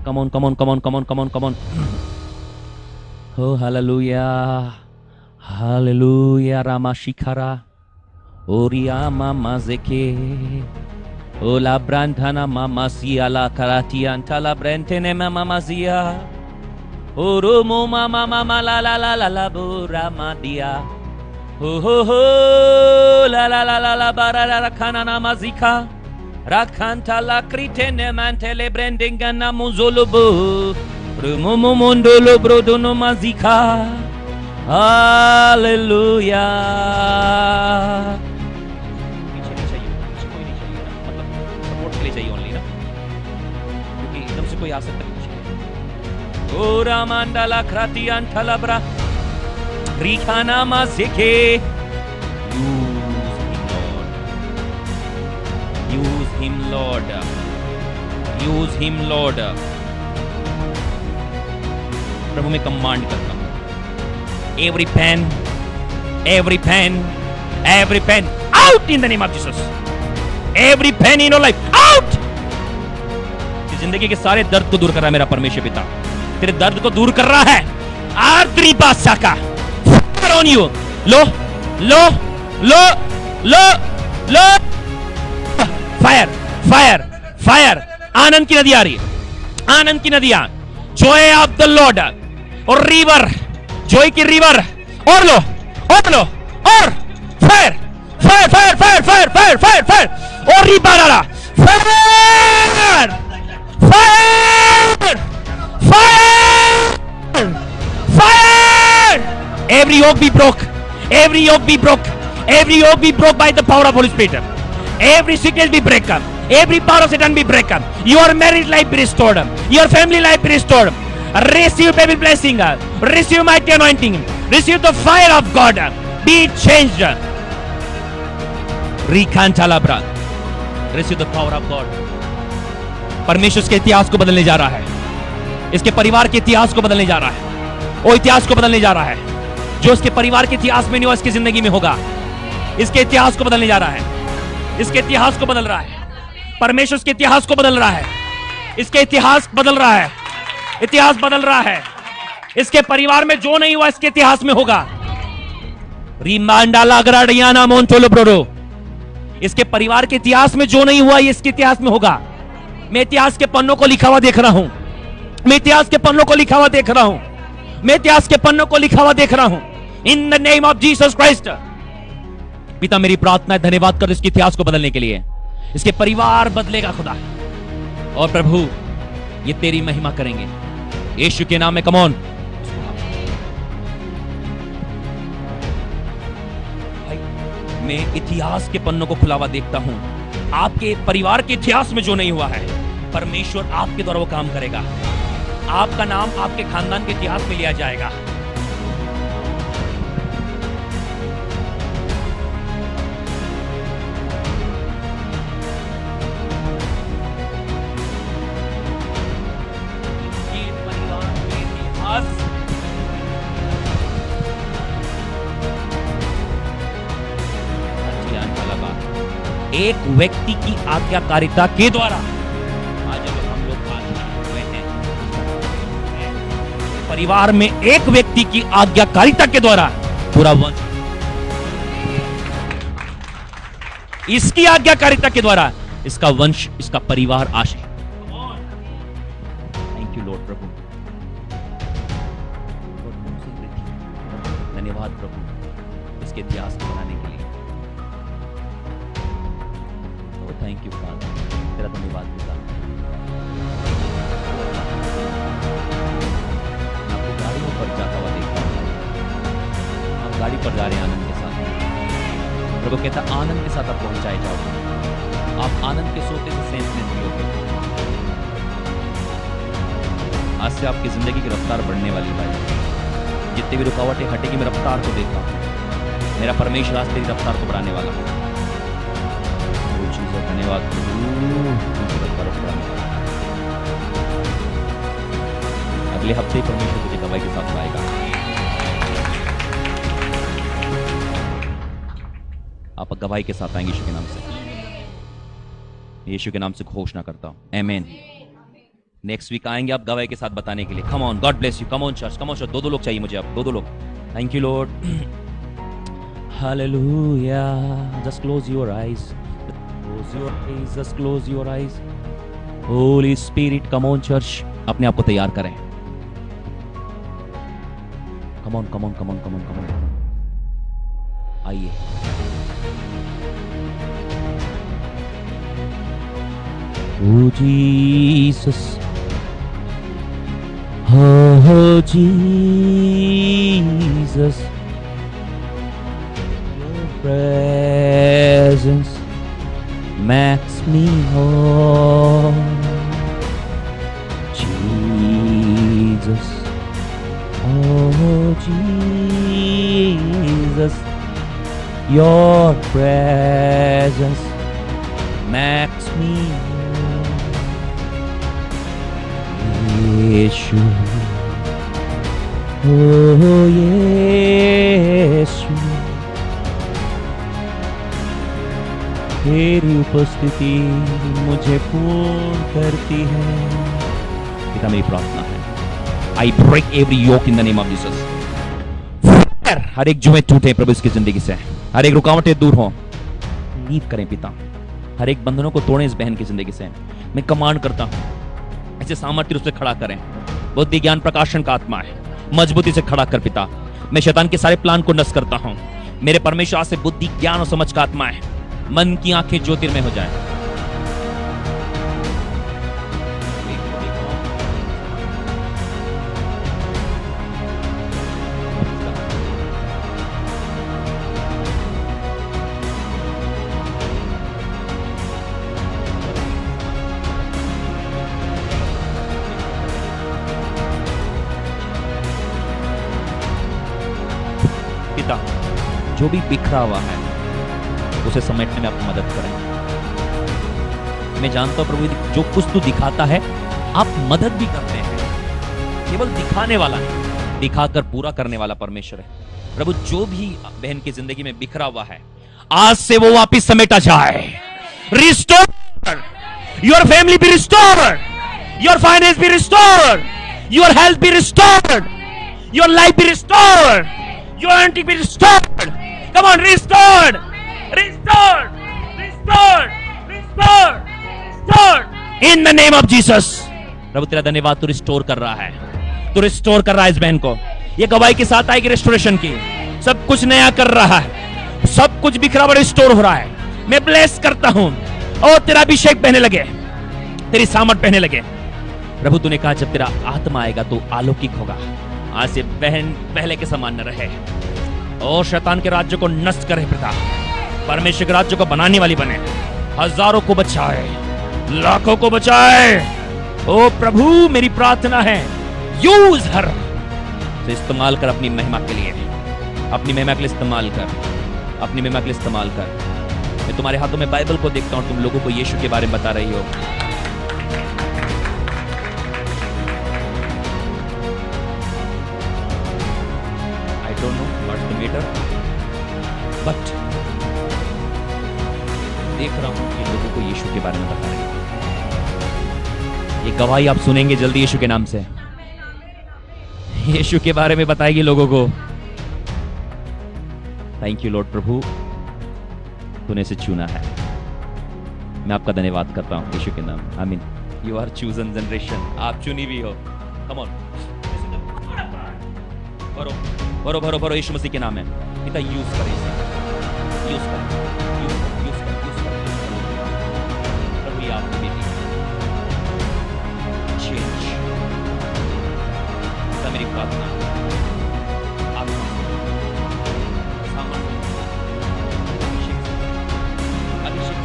Come on, come on, come on, come on, come on, come on. Oh, hallelujah. Hallelujah, Rama Shikara. Oria Mama Zeke. Ola Brandhana Mama Sia la Karati Antala Brentene Mama Zia. Oromo Mama Mama la la la la la Burama Dia. Oh ho ho la la la la la Barara Kanana Mazika. Rakanta la kritene mantele brendingana muzolobo Rumumu mondolo brodono mazika. Hallelujah. पीछे नहीं चाहिए, पीछे कोई नहीं चाहिए ना, मतलब support के लिए चाहिए ओनली ना, क्योंकि एकदम से कोई आ सकता है पीछे। ओ रामांडला क्रातियान थलब्रा रिखाना माजिके। Use him, Lord. Use him, Lord. प्रभु मैं कमांड करता हूं, every pen, every pen, every pen, out in the name of Jesus. Every pen in your life, out. इस जिंदगी के सारे दर्द को दूर कर रहा है मेरा परमेश्वर पिता, तेरे दर्द को दूर कर रहा है। आर्द्री बादशाह का on you. लो लो लो लो लो, फायर फायर फायर। आनंद की नदी आ रही है, आनंद की नदियां, जॉय ऑफ द लॉर्ड। और रिवर, जॉय की रिवर। और लो और लो और fire fire fire fire fire fire fire fire. और रिवर आ रहा, fire fire fire Every yoke be broke. Every yoke be broke. Every yoke be broke by the power of Holy Spirit. Every sickness be break up. Every power of Satan be break up. Your marriage life be restored. Your family life be restored. Receive baby blessing. Receive mighty anointing. Receive the fire of God. Be changed. Rechantalabra. Receive the power of God. परमेश्वर इसके इतिहास को बदलने जा रहा है. इसके परिवार के इतिहास को बदलने जा रहा है. वो इतिहास को बदलने जा रहा है जो इसके परिवार के इतिहास में नहीं हुआ, इसकी जिंदगी में होगा. इसके इतिहास को बदलने जा रहा है. इसके इतिहास को बदल रहा है. परमेश्वर इसके इतिहास को बदल रहा है. इसके इतिहास बदल रहा है. इतिहास बदल रहा है. इसके परिवार में जो नहीं हुआ इसके इतिहास में होगा. रिमांडाला ग्राडियाना मोंटोलो ब्रोडो. इसके परिवार के इतिहास में जो नहीं हुआ ये इसके इतिहास में होगा. मैं इतिहास के पन्नों को लिखा हुआ देख रहा हूं. मैं इतिहास के पन्नों को लिखा हुआ देख रहा हूं. मैं इतिहास के पन्नों को लिखा हुआ देख रहा हूं. इन the name of Jesus Christ. पिता मेरी प्रार्थना है, धन्यवाद कर इसके इतिहास को बदलने के लिए. इसके परिवार बदलेगा खुदा. और प्रभु ये तेरी महिमा करेंगे यीशु के नाम में. Come on. भाई मैं इतिहास के पन्नों को खुला हुआ देखता हूं. आपके परिवार के इतिहास में जो नहीं हुआ है परमेश्वर आपके द्वारा वो काम करेगा. आपका नाम आपके खानदान के इतिहास में लिया जाएगा. ये परिवार के इतिहास एक व्यक्ति की आज्ञाकारिता के द्वारा आज अगर हम लोग हुए हैं परिवार में एक व्यक्ति की आज्ञाकारिता के द्वारा पूरा वंश, इसकी आज्ञाकारिता के द्वारा इसका वंश, इसका परिवार आशय. थैंक यू लॉर्ड प्रभु. धन्यवाद प्रभु इसके इतिहास को बनाने के लिए. Thank you father. तेरा धन्यवाद पिता. आपको गाड़ियों पर जाता हुआ देखता हूं. आप गाड़ी पर जा रहे हैं आनंद के साथ. प्रभु कहता आनंद के साथ आप पहुंचाए जाओगे. आप आनंद के सोते से सेंस में पियोगे. आज से आपकी जिंदगी की रफ्तार बढ़ने वाली है. जितनी भी रुकावटें हटेगी मैं रफ्तार को देखता हूं. मेरा परमेश्वर आज तेरी रफ्तार को बढ़ाने वाला है. धन्यवाद. अगले हफ्ते परमेश्वर तुझे गवाही के साथ लाएगा. आप गवाही के साथ आएंगे यीशु के नाम से. यीशु के नाम से घोषणा करता हूं. आमीन. नेक्स्ट वीक आएंगे आप गवाही के साथ बताने के लिए. Come on. God bless you. Come on church. Come on church. दो लोग चाहिए मुझे. अब दो लोग. Thank you Lord. Hallelujah. Just close your eyes. Close your eyes, just close your eyes. Holy Spirit, come on church. अपने आप को तैयार करें. Come on, come on, come on, come on, come on. आइए. Oh Jesus, oh Jesus, your presence makes me whole. Jesus, oh Jesus, your presence makes me whole. Yeshua, oh Yeshua, तेरी उपस्थिति मुझे पूर्ण करती है. पिता मेरी प्रार्थना है. I break every yoke in the name of Jesus. हर एक जुए टूटे प्रभु इसकी जिंदगी से. हर एक रुकावटें दूर हो. लीड करें पिता. हर एक बंधनों को तोड़ें इस बहन की जिंदगी से. मैं कमांड करता हूं ऐसे सामर्थ्य रूप से खड़ा करें. बुद्धि ज्ञान प्रकाशन का आत्मा है. मजबूती से खड़ा कर पिता. मैं शैतान के सारे प्लान को नष्ट करता हूं. मेरे परमेश्वर से बुद्धि ज्ञान और समझ का आत्मा है. मन की आंखें ज्योतिर्मय हो जाए. जो भी बिखरा हुआ है उसे समेटने में आप मदद करें। मैं जानता हूं प्रभु जो कुछ तू दिखाता है आप मदद भी करते हैं, केवल दिखाने वाला नहीं, दिखाकर पूरा करने वाला परमेश्वर है। प्रभु जो भी बहन की जिंदगी में बिखरा हुआ है आज से वो वापिस समेटा जाए। Restore your family, be restored your finance, be restored your health, be restored your life, be restored your earning, be restored. Come on, restored restored restored restored restored in the name of Jesus. प्रभु तेरा धन्यवाद, तू restore कर रहा है, तू restore कर रहा है इस बहन को। ये गवाही के साथ आएगी रेस्टोरेशन की, सब कुछ नया कर रहा है, सब कुछ बिखरा हुआ रिस्टोर हो रहा है। मैं ब्लेस करता हूं और तेरा अभिषेक बहने लगे, तेरी सामर्थ बहने लगे। प्रभु तूने कहा जब तेरा आत्मा आएगा तो अलौकिक होगा। आज से बहन पहले के समान न रहे और शैतान के राज्य को नष्ट करे पिता, परमेश्वर के राज्य को बनाने वाली बने, हजारों को बचाए, लाखों को बचाए। ओ प्रभु मेरी प्रार्थना है यूज हर, तो इस्तेमाल कर अपनी महिमा के लिए, अपनी महिमा के लिए इस्तेमाल कर, अपनी महिमा के लिए इस्तेमाल कर। मैं तुम्हारे हाथों में बाइबल को देखता हूं, तुम लोगों को यीशु के बारे में बता रही हो। I don't know what's the matter, but देख रहा हूं कि लोगों को यीशु के बारे में बता रही हो। ये गवाही आप सुनेंगे जल्दी यीशु के नाम से, यीशु के बारे में बताएगी लोगों को। थैंक यू लॉर्ड प्रभु, तूने इसे चुना है। मैं आपका धन्यवाद करता हूं यीशु के नाम। आमीन। यू आर चूजन जनरेशन, आप चुनी भी हो। कम ऑन, भरो भरो भरो भरो, यीशु मसीह के नाम है। पिता यूज कर, यूज कर, यूज कर, यूज कर, यूज कर। प्रभु ये आपकी बेटी चेंज, पिता मेरी प्रार्थना आत्मा सामर्थ अभिषेक अभिषेक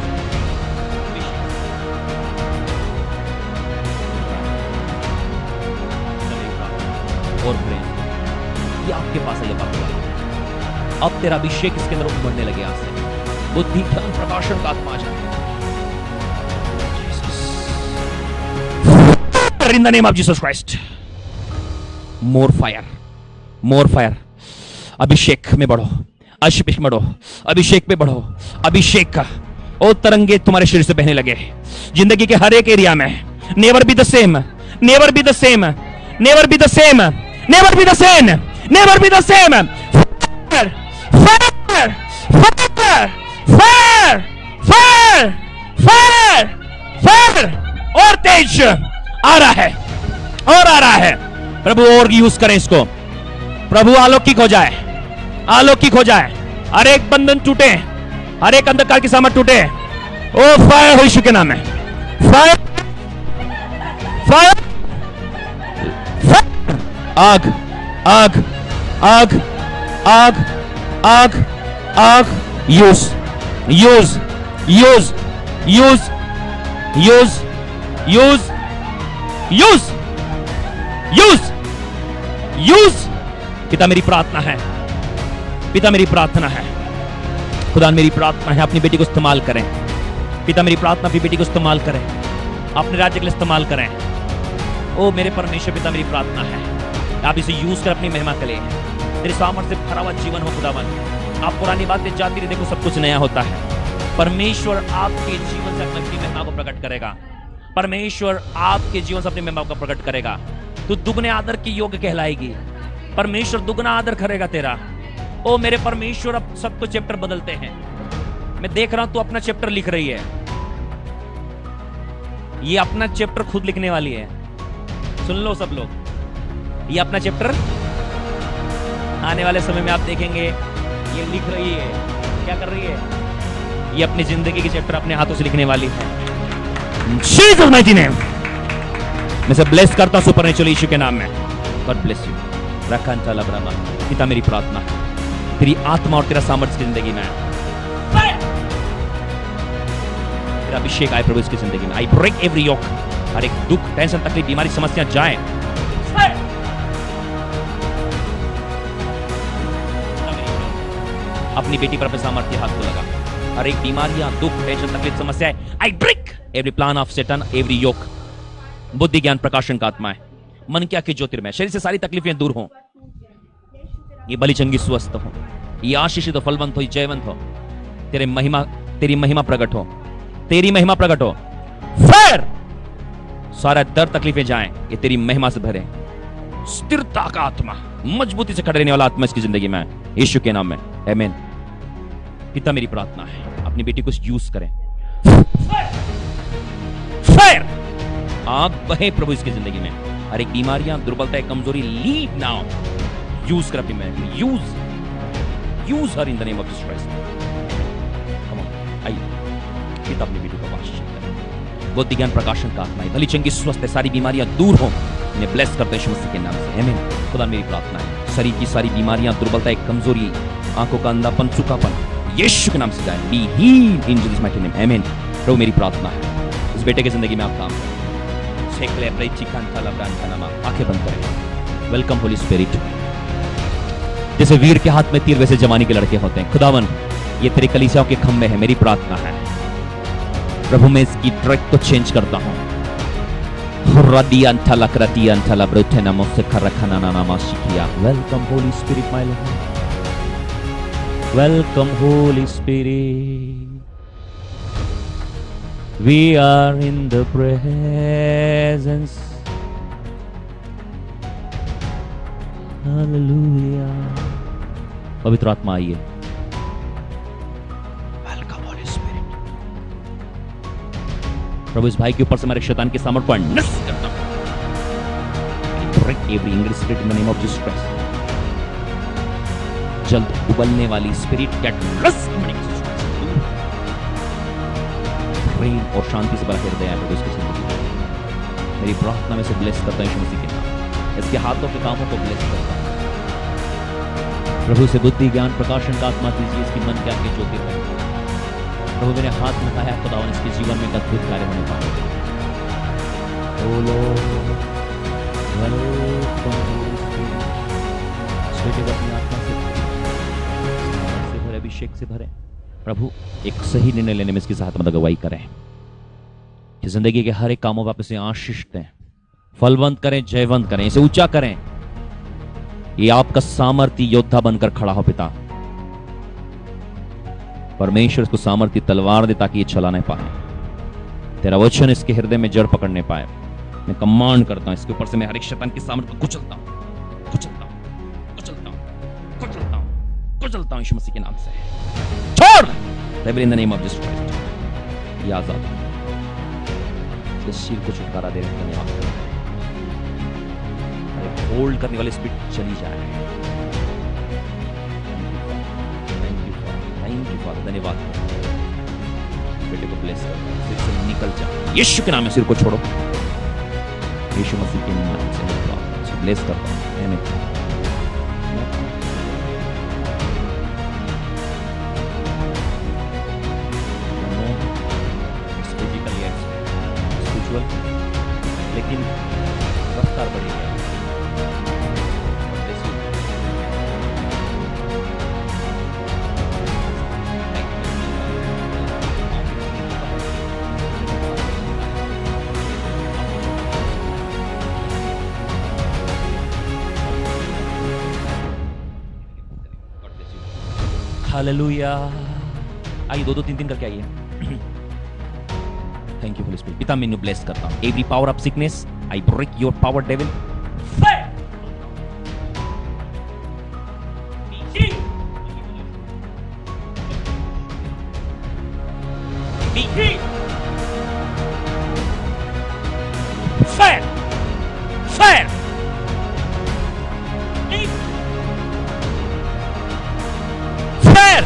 और प्रेम ये आपके पास है। अब तेरा अभिषेक इसके अंदर उमड़ने लगे, आज से बुद्धि ज्ञान प्रकाशन का आत्मा आ जाए। In the name of Jesus Christ, more fire, more fire। अभिषेक में बढ़ो, अभिषेक में बढ़ो, अभिषेक में बढ़ो, अभिषेक का ओ तरंगे तुम्हारे शरीर से बहने लगे जिंदगी के हर एक एरिया में। Never be the same, never be the same, never be the same, never be the same, never be the same. Fire fire fire fire fire fire fire और तेज आ रहा है और आ रहा है। प्रभु और यूज करें इसको, प्रभु अलौकिक हो जाए, अलौकिक हो जाए। हर एक बंधन टूटे, हर एक अंधकार की सामर्थ टूटे। ओ फायर हो यीशु के नाम में, फायर फायर फायर। आग आग आग आग आग आग। Use use use use use use use use use. पिता मेरी प्रार्थना है, पिता मेरी प्रार्थना है, खुदा मेरी प्रार्थना है अपनी बेटी को इस्तेमाल करें। पिता मेरी प्रार्थना अपनी बेटी को इस्तेमाल करें, अपने राज्य के लिए इस्तेमाल करें। ओ मेरे परमेश्वर पिता मेरी प्रार्थना है आप इसे यूज कर अपनी महिमा के लिए, तेरे सामर्थ्य से भरा हुआ जीवन हो खुदावन। आप पुरानी बातें जाती रही, देखो सब कुछ नया होता है। परमेश्वर आपके जीवन से अपनी महिमा को प्रकट करेगा, परमेश्वर आपके जीवन से अपनी महिमा को प्रकट करेगा। तू दुगने आदर की योग्य कहलाएगी, परमेश्वर दुगना आदर करेगा तेरा। ओ मेरे परमेश्वर अब सब तो चैप्टर बदलते हैं। मैं देख रहा हूं तू अपना चैप्टर लिख रही है, ये अपना चैप्टर खुद लिखने वाली है। सुन लो सब लोग, ये अपना चैप्टर आने वाले समय में आप देखेंगे ये लिख रही है। क्या कर रही है? ये अपनी जिंदगी के चैप्टर अपने हाथों से लिखने वाली है। जीसस माइटी नेम मैं से ब्लेस करता हूं सुपरनेचुरल यीशु के नाम में। God bless you. रखा चला ब्रह्मा। पिता मेरी प्रार्थना तेरी आत्मा और तेरा सामर्थ्य की जिंदगी में, तेरा अभिषेक आए प्रभु इसकी जिंदगी में। आई ब्रेक एवरी योक, हर एक दुख टेंशन तकलीफ बीमारी समस्या जाए। अपनी बेटी पर अपने सामर्थ्य हाथ को लगा। हर एक बीमारियां, दुख, टेंशन, तकलीफ, समस्याएं, I break every plan of Satan, every yoke. बुद्धि, ज्ञान, प्रकाशन का आत्मा है, मन क्या कि ज्योतिर्मय, शरीर से सारी तकलीफें दूर हो। ये बलि चंगी स्वस्थ हो, ये आशीषित हो, फलवंत हो, जयवंत हो। तेरी महिमा प्रकट हो, तेरी महिमा प्रकट हो। फिर सारा दर्द तकलीफें जाएं, ये तेरी महिमा से भरे। स्थिरता का आत्मा, मजबूती से खड़े रहने वाला आत्मा इसकी जिंदगी में, यीशु के नाम में, आमीन। पिता मेरी प्रार्थना है, अपनी बेटी को यूज करें। फायर, आग बहे प्रभु इसकी जिंदगी में। हर एक बीमारियां, दुर्बलता, कमजोरी, लीव नाउ। यूज कर अपनी बेटी, use her in the name of Jesus Christ. Come on, आइए पिता अपनी बेटी को आशीष करें। बुद्धि, ज्ञान, प्रकाशन का आत्मा है, भली चंगी स्वस्थ है, सारी बीमारियां दूर हो। इन्हें ब्लेस करते हैं यीशु मसीह के नाम से, आमीन। खुदा मेरी प्रार्थना है, शरीर की सारी बीमारियां, दुर्बलता, कमजोरी, आंखों का अंधापन, सूखापन, यीशु के नाम से जाए, be healed in Jesus mighty name, आमीन। प्रभु मेरी प्रार्थना है, इस बेटे की जिंदगी में आप काम करें। आंखें बंद करें। Welcome Holy spirit. जैसे वीर के हाथ में तीर, वैसे जवानी के लड़के होते हैं। खुदावन, ये तेरी कलीसियाओं के खंभे हैं, मेरी प्रार्थना है प्रभु, मैं इसकी ट्रैक को चेंज करता हूं। Welcome Holy Spirit my Lord, welcome Holy Spirit, we are in the presence, hallelujah. पवित्र आत्मा आइए, वेलकम होली स्पिरिट। प्रभु इस भाई के ऊपर से हमारे शैतान के सामर्थ को नष्ट करता हूं। Every English spirit in the name of Jesus Christ. जल्द उबलने वाली स्पिरिट गेट रस्ट प्रेम और शांति से भरा हृदय है प्रभु इसकी जिंदगी में। मेरी प्रार्थना में से ब्लेस करता हूं यीशु मसीह के नाम, इसके हाथों के कामों को ब्लेस करता हूं प्रभु। से बुद्धि, ज्ञान, प्रकाशन का आत्मा दीजिए, इसकी मन क्या के ज्योति है प्रभु। मेरे हाथ में है खुदावन, इसके जीवन में अद्भुत कार्य होने पाए। अपनी आत्मा से भरे, अभिषेक से भरे प्रभु। एक सही निर्णय लेने में इसकी साथ मदद अगुवाई करें, कि जिंदगी के हर एक कामों पर आप इसे आशीष दें, फलवंत करें, जयवंत करें, इसे ऊंचा करें। ये आपका सामर्थ्य योद्धा बनकर खड़ा हो पिता। परमेश्वर इसको सामर्थ्य तलवार दे ताकि ये चला नहीं पाए। तेरा वचन इसके हृदय में जड़ पकड़ने पाए। मैं कमांड करता हूं, इसके ऊपर से मैं हर एक शैतान के सामर्थ्य को कुचलता हूं, कुचलता हूं, कुचलता हूं, कुचलता हूं, कुचलता हूं यीशु मसीह के नाम से। छोड़ इन the name of Jesus Christ. ये आजाद इस सिर को छुटकारा दे रहे, धन्यवाद। होल्ड करने वाले स्पिरिट चली जाए। थैंक यू फॉर, धन्यवाद। बेटे को ब्लेस कर, सिर से निकल जा यीशु के नाम में। सिर को छोड़ो यीशु मसीह के नाम से, ब्लेस करता हूं, आमीन। लेकिन रफ्तार बढ़ेगी। हालेलुया। आइए 2-2 3-3 करके आइए। Thank you Holy Spirit. पिता मैं ब्लेस करता हूं। Every power of sickness I break your power devil. Fire! Fire! Fire!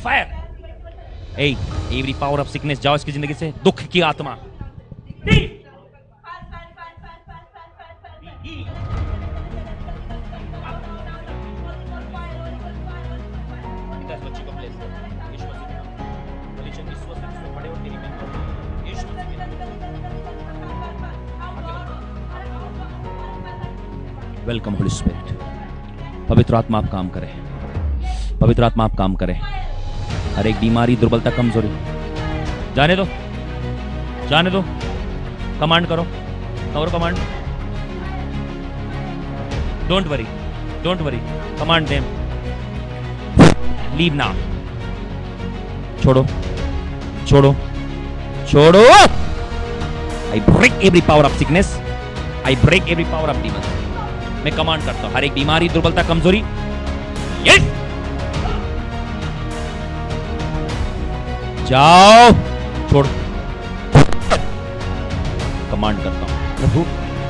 Fire! Hey, every power of sickness जाओ इसकी जिंदगी से। दुख की आत्मा बच्चे को bless करो। यीशु मसीह के नाम से। गलीचे की स्वस्थ इसमें खड़े हो तेरी महिमा करो। यीशु मसीह के नाम से। Welcome Holy spirit. पवित्र आत्मा आप काम करें, पवित्र आत्मा आप काम करें। हर एक बीमारी, दुर्बलता, कमजोरी जाने दो, जाने दो। कमांड करो, और command. Don't worry, don't worry, command them. Leave now. छोड़ो, छोड़ो, छोड़ो। I break every power of sickness, I break every power of demon. मैं कमांड करता हूं हर एक बीमारी, दुर्बलता, कमजोरी, यस जाओ, छोड़। कमांड करता हूं प्रभु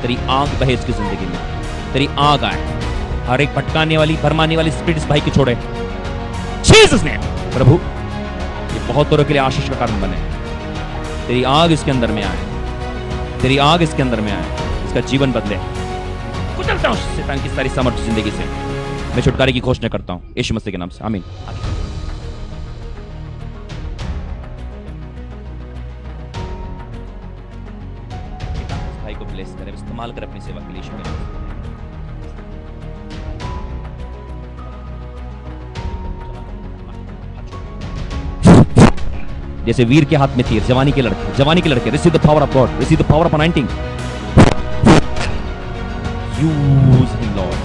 तेरी आग बहे इसकी जिंदगी में, तेरी आग आए। हर एक भटकाने वाली, भरमाने वाली स्पिरिट इस भाई को छोड़े जीसस नेम। प्रभु ये बहुत औरों के लिए आशीष का कारण बने। तेरी आग इसके अंदर में आए, तेरी आग इसके अंदर में आए, इसका जीवन बदले। कुचलता हूं शैतान की सारी सामर्थ्य जिंदगी से। मैं छुटकारे की घोषणा करता हूं यीशु मसीह के नाम से, आमीन। भाई को ब्लेस करे, इस्तेमाल कर अपनी सेवा के लिए यीशु के नाम से। जैसे वीर के हाथ में तीर, जवानी के लड़के, जवानी के लड़के, receive the power of God, receive the power of anointing. Use him Lord.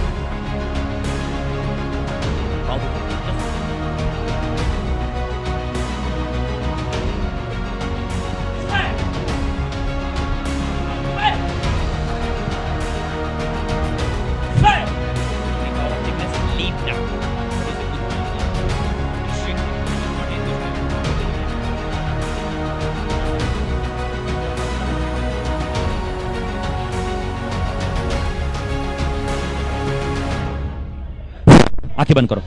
आंखें बंद करो।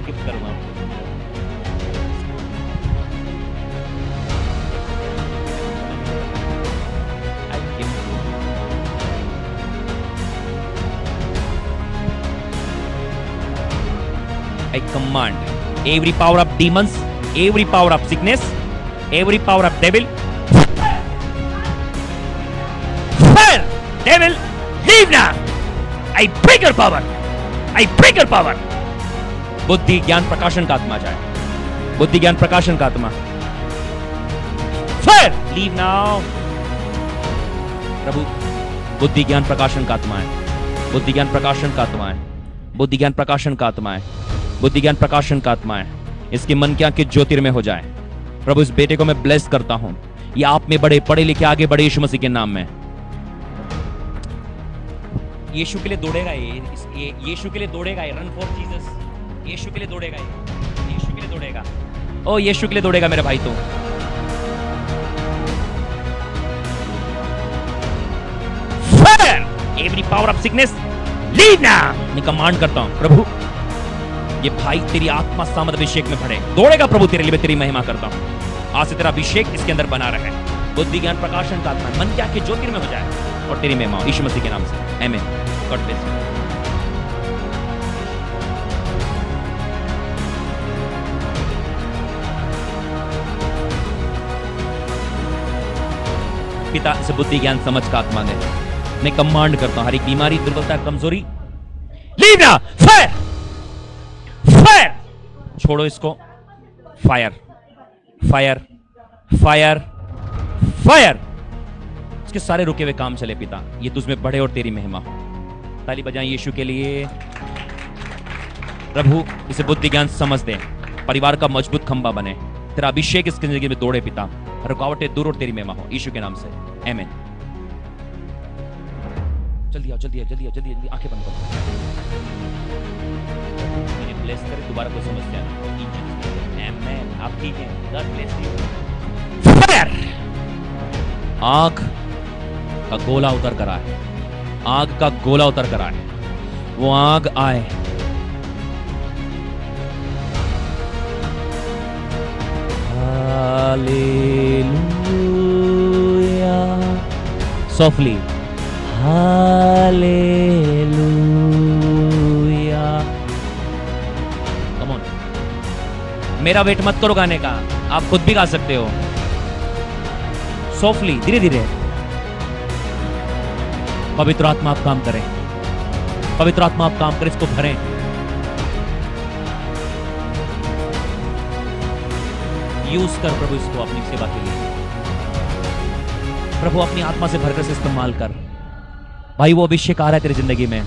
गिफ्ट करूंगा I command every power of demons, every power of sickness, every power of devil, fire, devil, leave now. I break your power. I break your power. बुद्धि ज्ञान प्रकाशन का आत्मा जाए, बुद्धि ज्ञान प्रकाशन का आत्मा, fire, leave now. प्रभु बुद्धि ज्ञान प्रकाशन का आत्मा है, बुद्धि ज्ञान प्रकाशन का आत्मा है, बुद्धि ज्ञान प्रकाशन का आत्मा है, बुद्धि ज्ञान प्रकाशन का आत्मा है। इसके मन की आंखें ज्योतिर्मय हो जाए। प्रभु इस बेटे को मैं ब्लेस करता हूं, ये आप में बड़े पढ़े लिखे आगे बढ़े यीशु मसीह के नाम में। यीशु के लिए दौड़ेगा ये यीशु के लिए दौड़ेगा ये, रन फॉर जीसस। यीशु के लिए दौड़ेगा ये, यीशु के लिए दौड़ेगा। ओ यीशु के लिए दौड़ेगा मेरे भाई। तो fire every power of sickness leave now. मैं कमांड करता हूं प्रभु ये भाई तेरी आत्मा सामर्थ अभिषेक में भरे, दौड़ेगा प्रभु तेरे लिए। मैं तेरी महिमा करता हूं, आज से तेरा अभिषेक इसके अंदर बना रहे। बुद्धि ज्ञान प्रकाशन का आत्मा मन क्या के ज्योतिर्मय हो जाए और तेरी महिमा यीशु मसीह के नाम से, आमीन। God bless you. पिता से बुद्धि ज्ञान समझ का आत्मा दे। मैं कमांड करता हूं हर एक बीमारी, दुर्बलता, कमजोरी लीव नाउ। फायर फायर, छोड़ो इसको। Fire fire fire fire. इसके सारे रुके हुए काम चले पिता, ये तुझमें बढ़े और तेरी महिमा हो। ताली बजाएं यीशु के लिए। प्रभु इसे बुद्धि ज्ञान समझ दे, परिवार का मजबूत खंबा बने, तेरा अभिषेक इसकी जिंदगी में दौड़े पिता, रुकावटें दूर और तेरी महिमा हो यीशु के नाम से, आमीन। जल्दी आओ, जल्दी आओ, जल्दी आओ, जल्दी जल्दी, आंखें बंद करो। इन्हें ब्लेस करे, दोबारा कोई समस्या नहीं। आमीन। आप ठीक हैं, गॉड ब्लेस यू। फायर। आग का गोला उतर कर आए, आग का गोला उतर कर आए, वो आग आए। Hallelujah. Softly hallelujah. Come on, मेरा वेट मत करो गाने का, आप खुद भी गा सकते हो। सॉफ्टली, धीरे धीरे। पवित्र आत्मा आप काम करें, पवित्र आत्मा आप काम करें, इसको भरें। यूज कर प्रभु इसको अपनी सेवा के लिए। प्रभु अपनी आत्मा से भरकर से इस्तेमाल कर। भाई वो अभिषेक आ रहा है तेरी जिंदगी में,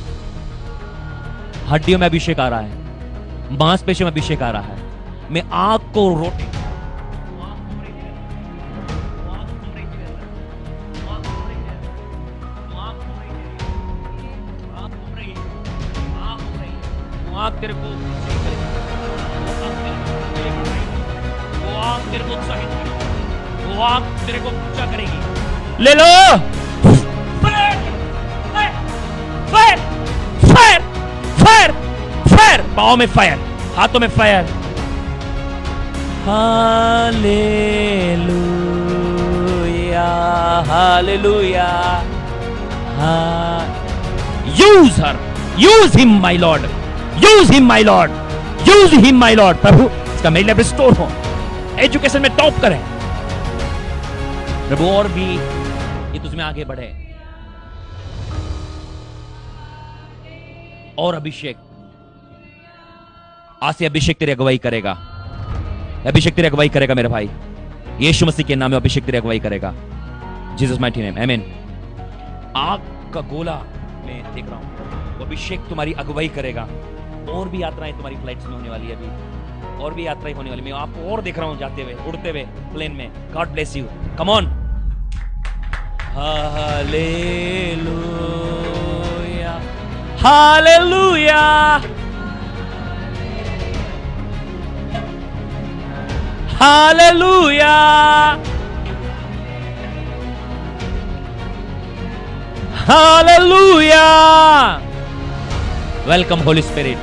हड्डियों में अभिषेक आ रहा है, मांसपेशियों में अभिषेक आ रहा है। मैं आग को रोटे, आग तेरे को, वो आग तेरे को उत्साहित करेगी, वो आग तेरे को ऊंचा करेगी। ले लो fire, fire, fire, fire, fire. पाँव में फायर, हाथों में fire. Hallelujah, hallelujah. Use her, use him my Lord, use him my Lord, use him my Lord. प्रभु इसका मेरे लिए रिस्टोर हो, एजुकेशन में टॉप करें प्रभु, और भी ये तुझमें आगे बढ़े। और अभिषेक, आज से अभिषेक तेरी अगुवाई करेगा, अभिषेक तेरी अगुवाई करेगा मेरे भाई, यीशु मसीह के नाम में अभिषेक तेरी अगुवाई करेगा, जीसस माइटी नेम, आमीन। आग का गोला मैं देख रहा हूं, वो अभिषेक तुम्हारी अगुवाई करेगा। और भी यात्राएं तुम्हारी फ्लाइट्स में होने वाली है, अभी और भी यात्राएं होने वाली। मैं आपको और देख रहा हूं जाते हुए, उड़ते हुए प्लेन में। God bless you, come on. Hallelujah, hallelujah, hallelujah, hallelujah. Welcome Holy Spirit,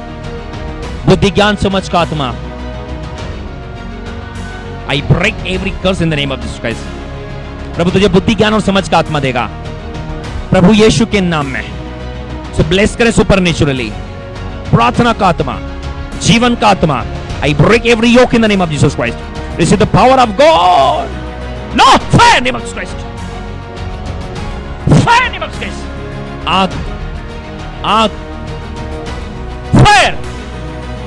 बुद्धि ज्ञान समझ का आत्मा। I break every curse in the name of Jesus Christ. प्रभु तुझे बुद्धि ज्ञान और समझ का आत्मा देगा प्रभु यीशु के नाम में। सो ब्लेस करें सुपरनेचुरली, प्रार्थना का आत्मा, जीवन का आत्मा। I break every yoke in the name of Jesus Christ. Receive the power of God. No fire name of Jesus Christ, fire name of Jesus Christ. आग, आग, फायर।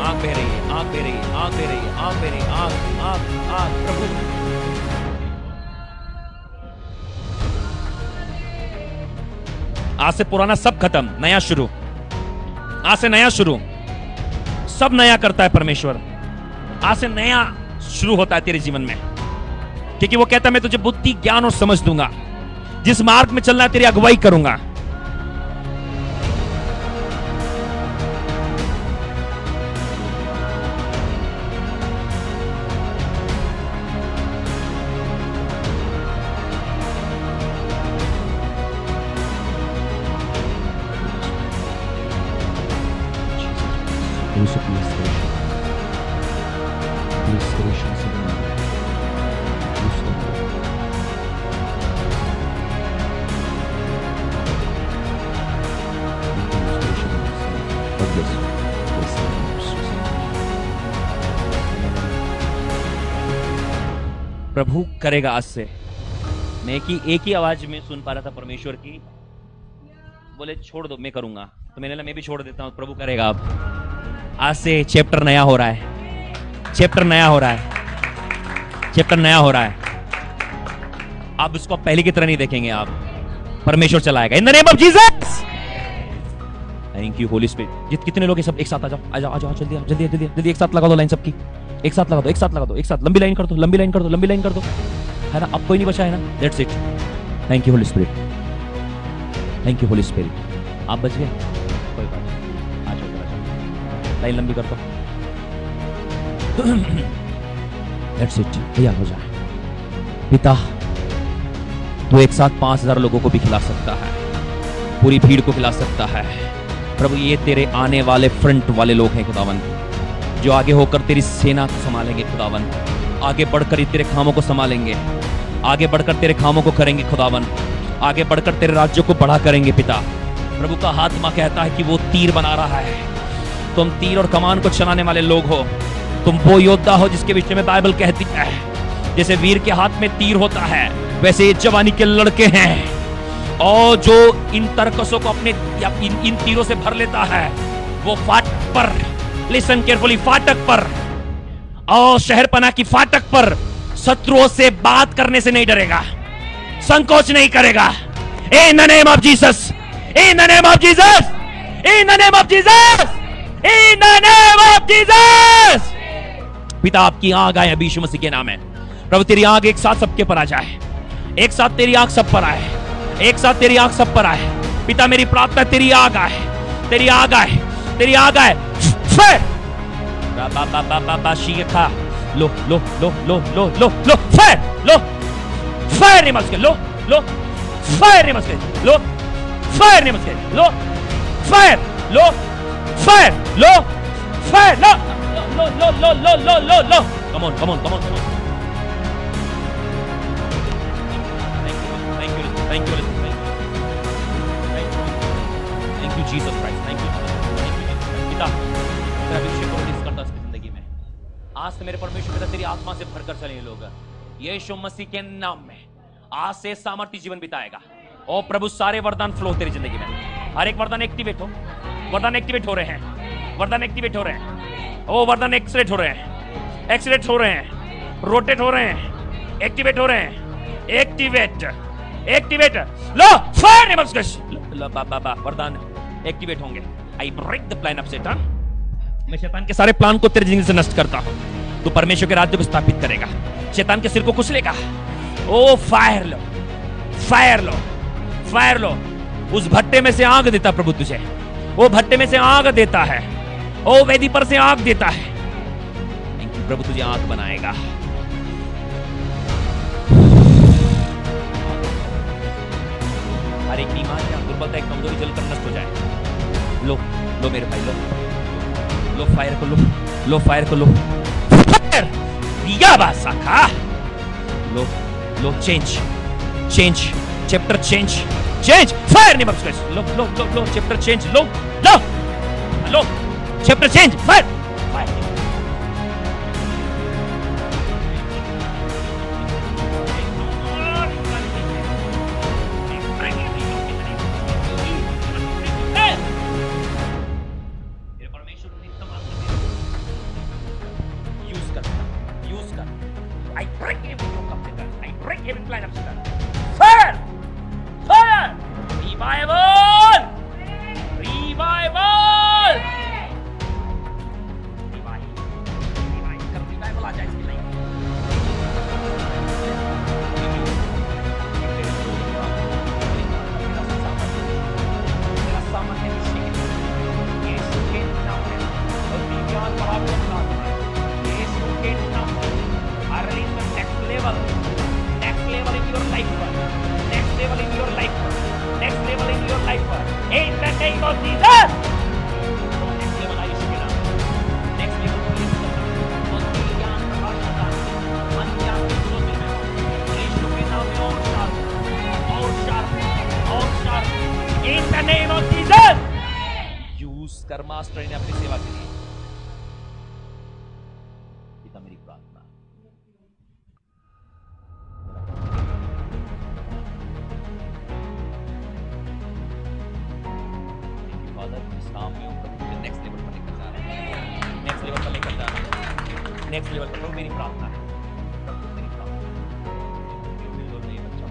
आग बह रही है, आग बह रही है, आग बह रही है, आग बह रही है, आग, आग, आग। प्रभु आज से पुराना सब खत्म, नया शुरू। आज से नया शुरू, सब नया करता है परमेश्वर। आज से नया शुरू होता है तेरे जीवन में, क्योंकि वो कहता है मैं तुझे बुद्धि ज्ञान और समझ दूंगा, जिस मार्ग में चलना है तेरी अगुवाई करूंगा। प्रभु करेगा आज से। मैं एक ही आवाज में सुन पा रहा था परमेश्वर की, बोले छोड़ दो मैं करूंगा, तो मैंने मैं भी छोड़ देता हूं, प्रभु करेगा। अब आज से चैप्टर नया हो रहा है, चैप्टर नया हो रहा है, चैप्टर नया हो रहा है। आप उसको पहले की तरह नहीं देखेंगे, आप परमेश्वर चलाएगा इन the name of Jesus. Thank you Holy spirit. कितने लोग हैं सब एक साथ आ जाओ, आ जाओ, आ जाओ, जल्दी जल्दी जल्दी जल्दी, एक साथ लगा दो लाइन सबकी, एक साथ लगा दो, एक साथ लगा दो, एक साथ लंबी लाइन कर दो, लंबी लाइन कर दो, लंबी लाइन कर दो, है ना? अब कोई नहीं बचा है ना? That's it. Thank you Holy spirit, thank you Holy spirit. आप बच गए, कोई बात नहीं, आ जाओ, लाइन लंबी कर दो। दैट्स इट, भैया हो जाए। पिता, तू एक साथ 5000 लोगों को भी खिला सकता है, पूरी भीड़ को खिला सकता है। प्रभु ये तेरे आने वाले फ्रंट वाले लोग हैं खुदावन, जो आगे होकर तेरी सेना को संभालेंगे खुदावन, आगे बढ़कर तेरे कामों को संभालेंगे, आगे बढ़कर तेरे कामों को करेंगे खुदावन, आगे बढ़कर तेरे राज्यों को बड़ा करेंगे पिता। प्रभु का आत्मा कहता है कि वो तीर बना रहा है, तुम तीर और कमान को चलाने वाले लोग हो, तुम वो योद्धा हो जिसके विषय में बाइबल कहती है जैसे वीर के हाथ में तीर होता है वैसे ये जवानी के लड़के हैं, और जो इन तरकसों को अपने या इन तीरों से भर लेता है वो फाटक पर, लिसन केयरफुली, फाटक पर और शहरपना की फाटक पर शत्रुओं से बात करने से नहीं डरेगा, संकोच नहीं करेगा। इन the name of Jesus, in the name of Jesus, in the name of Jesus, in the name of Jesus. पिता आपकी आग आए अभी यीशु मसीह के नाम है। प्रभु तेरी आग एक साथ सबके पर आ जाए, एक साथ तेरी आग सब पर आए, एक साथ तेरी आग सब पर आए। पिता मेरी प्रार्थना तेरी आग आए, तेरी आग आए, तेरी आग आए। लो लो लो लो लो लो लो फायर, लो फायर नहीं मस्के, लो लो फायर नहीं मस्के, लो फायर नहीं मस्के, लो फायर, लो फायर, लो फायर, लो लो लो लो लो लो लो लो। Come on come on come on come on. Thank you, thank you, Jesus Christ, thank you, पिता, तेरा अभिषेक और रिलीज करता उसकी जिंदगी में। आज से मेरे परमेश्वर पिता तेरी आत्मा से भरकर चले लोग, यीशु मसीह के नाम में आज से सामर्थ्य जीवन बिताएगा। ओ प्रभु सारे वरदान फ्लो तेरी जिंदगी में, हर एक वरदान एक्टिवेट हो, वरदान एक्टिवेट हो रहे हैं, वरदान एक्टिवेट हो रहे हैं, ओ वरदान एक्सलेट हो रहे हैं, एक्सलेट हो रहे हैं, रोटेट हो रहे हैं, एक्टिवेट हो रहे हैं, एक्टिवेट एक्टिवेट, लो फायर नेम ऑफ जीसस। बाबा वरदान एक्टिवेट होंगे। I break the plan of शैतान, मैं शैतान के सारे प्लान को तेरी जिंदगी से नष्ट करता हूं। तू परमेश्वर के राज्य को स्थापित करेगा, शैतान के सिर को कुचलेगा। ओ फायर लो, फायर लो, फायर लो। उस भट्टे में से आग देता प्रभु तुझे, वो भट्टे में से आग देता है, ओ वेदी पर से आग देता है। थैंक यू प्रभु, तुझे आग बनाएगा। हर एक बीमारी या दुर्बलता, एक कमजोरी जलकर नष्ट हो जाए। लो लो मेरे भाई, लो लो फायर को, लो लो फायर को, लो फायर दिया बासाखा। लो लो change change chapter change change fire name of Jesus. लो लो लो लो चैप्टर चेंज, लो लो लो chapter change fire fire. Master ने अपनी सेवा के लिए। पिता मेरी प्रार्थना, फादर जिस काम में हूं नेक्स्ट लेवल पर लेकर जा रहा है, नेक्स्ट लेवल पर लेकर जा रहा है, नेक्स्ट लेवल पर। मेरी प्रार्थना है, मेरी प्रार्थना है, ये बच्चा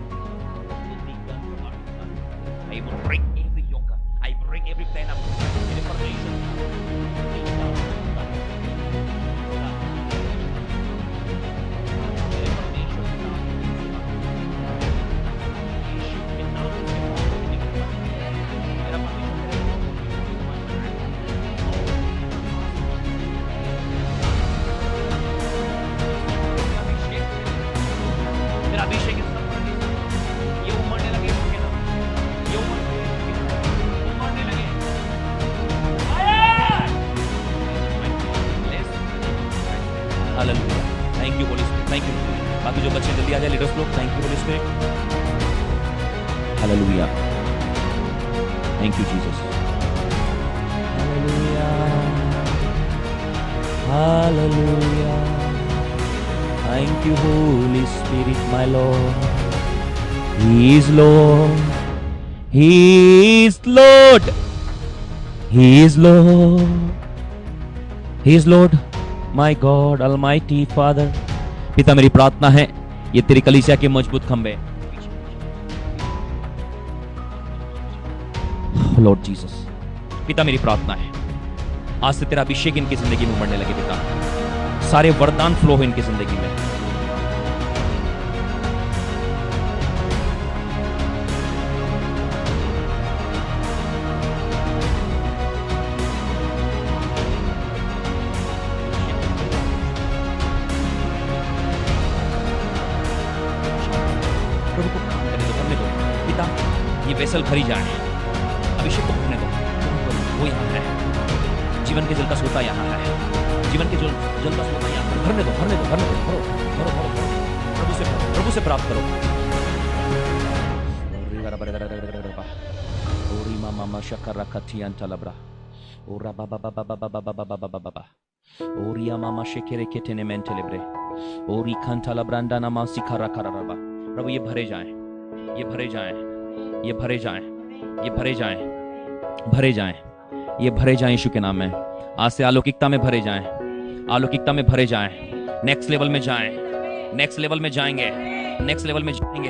जो बच्चे जल्दी आ जाए, लीडर्स लोग। Thank you Holy spirit, hallelujah, thank you Jesus, hallelujah, hallelujah, thank you Holy Spirit my Lord, he is Lord, he is Lord, he is Lord, he is Lord, my God almighty father. पिता मेरी प्रार्थना है ये तेरी कलीसिया के मजबूत खंभे, लॉर्ड जीसस। पिता मेरी प्रार्थना है आज से तेरा अभिषेक इनकी जिंदगी में बढ़ने लगे पिता, सारे वरदान फ्लो हो इनकी जिंदगी में। प्रभु को काम करने दो, करने दो पिता, ये वेसल भरी जाए, अभिषेक को भरने दो। वो यहाँ है, जीवन के जल का सोता यहाँ है, जीवन के जल का सोता यहाँ है। भरने दो, भरने दो, भरने दो, भरो, भरो, भरो, भरो। प्रभु से प्राप्त करो। ओरी मामा शकर रखती अंतलब्रा, ओरा बाबा बाबा बाबा बाबा बाबा बाबा बाबा, ओरिया मामा शेकेरे केटेने मेंटेलेब्रे, ओरी खंतला ब्रांडा नामा सिखारा करारबा। प्रभु ये भरे जाएं, ये भरे जाएं, ये भरे जाएं, ये भरे जाएं, भरे जाएं, ये भरे जाएं यीशु के नाम में। आज से अलौकिकता में भरे जाएं, अलौकिकता में भरे जाएं, नेक्स्ट लेवल में जाएं, नेक्स्ट लेवल में जाएंगे, नेक्स्ट लेवल में जाएंगे।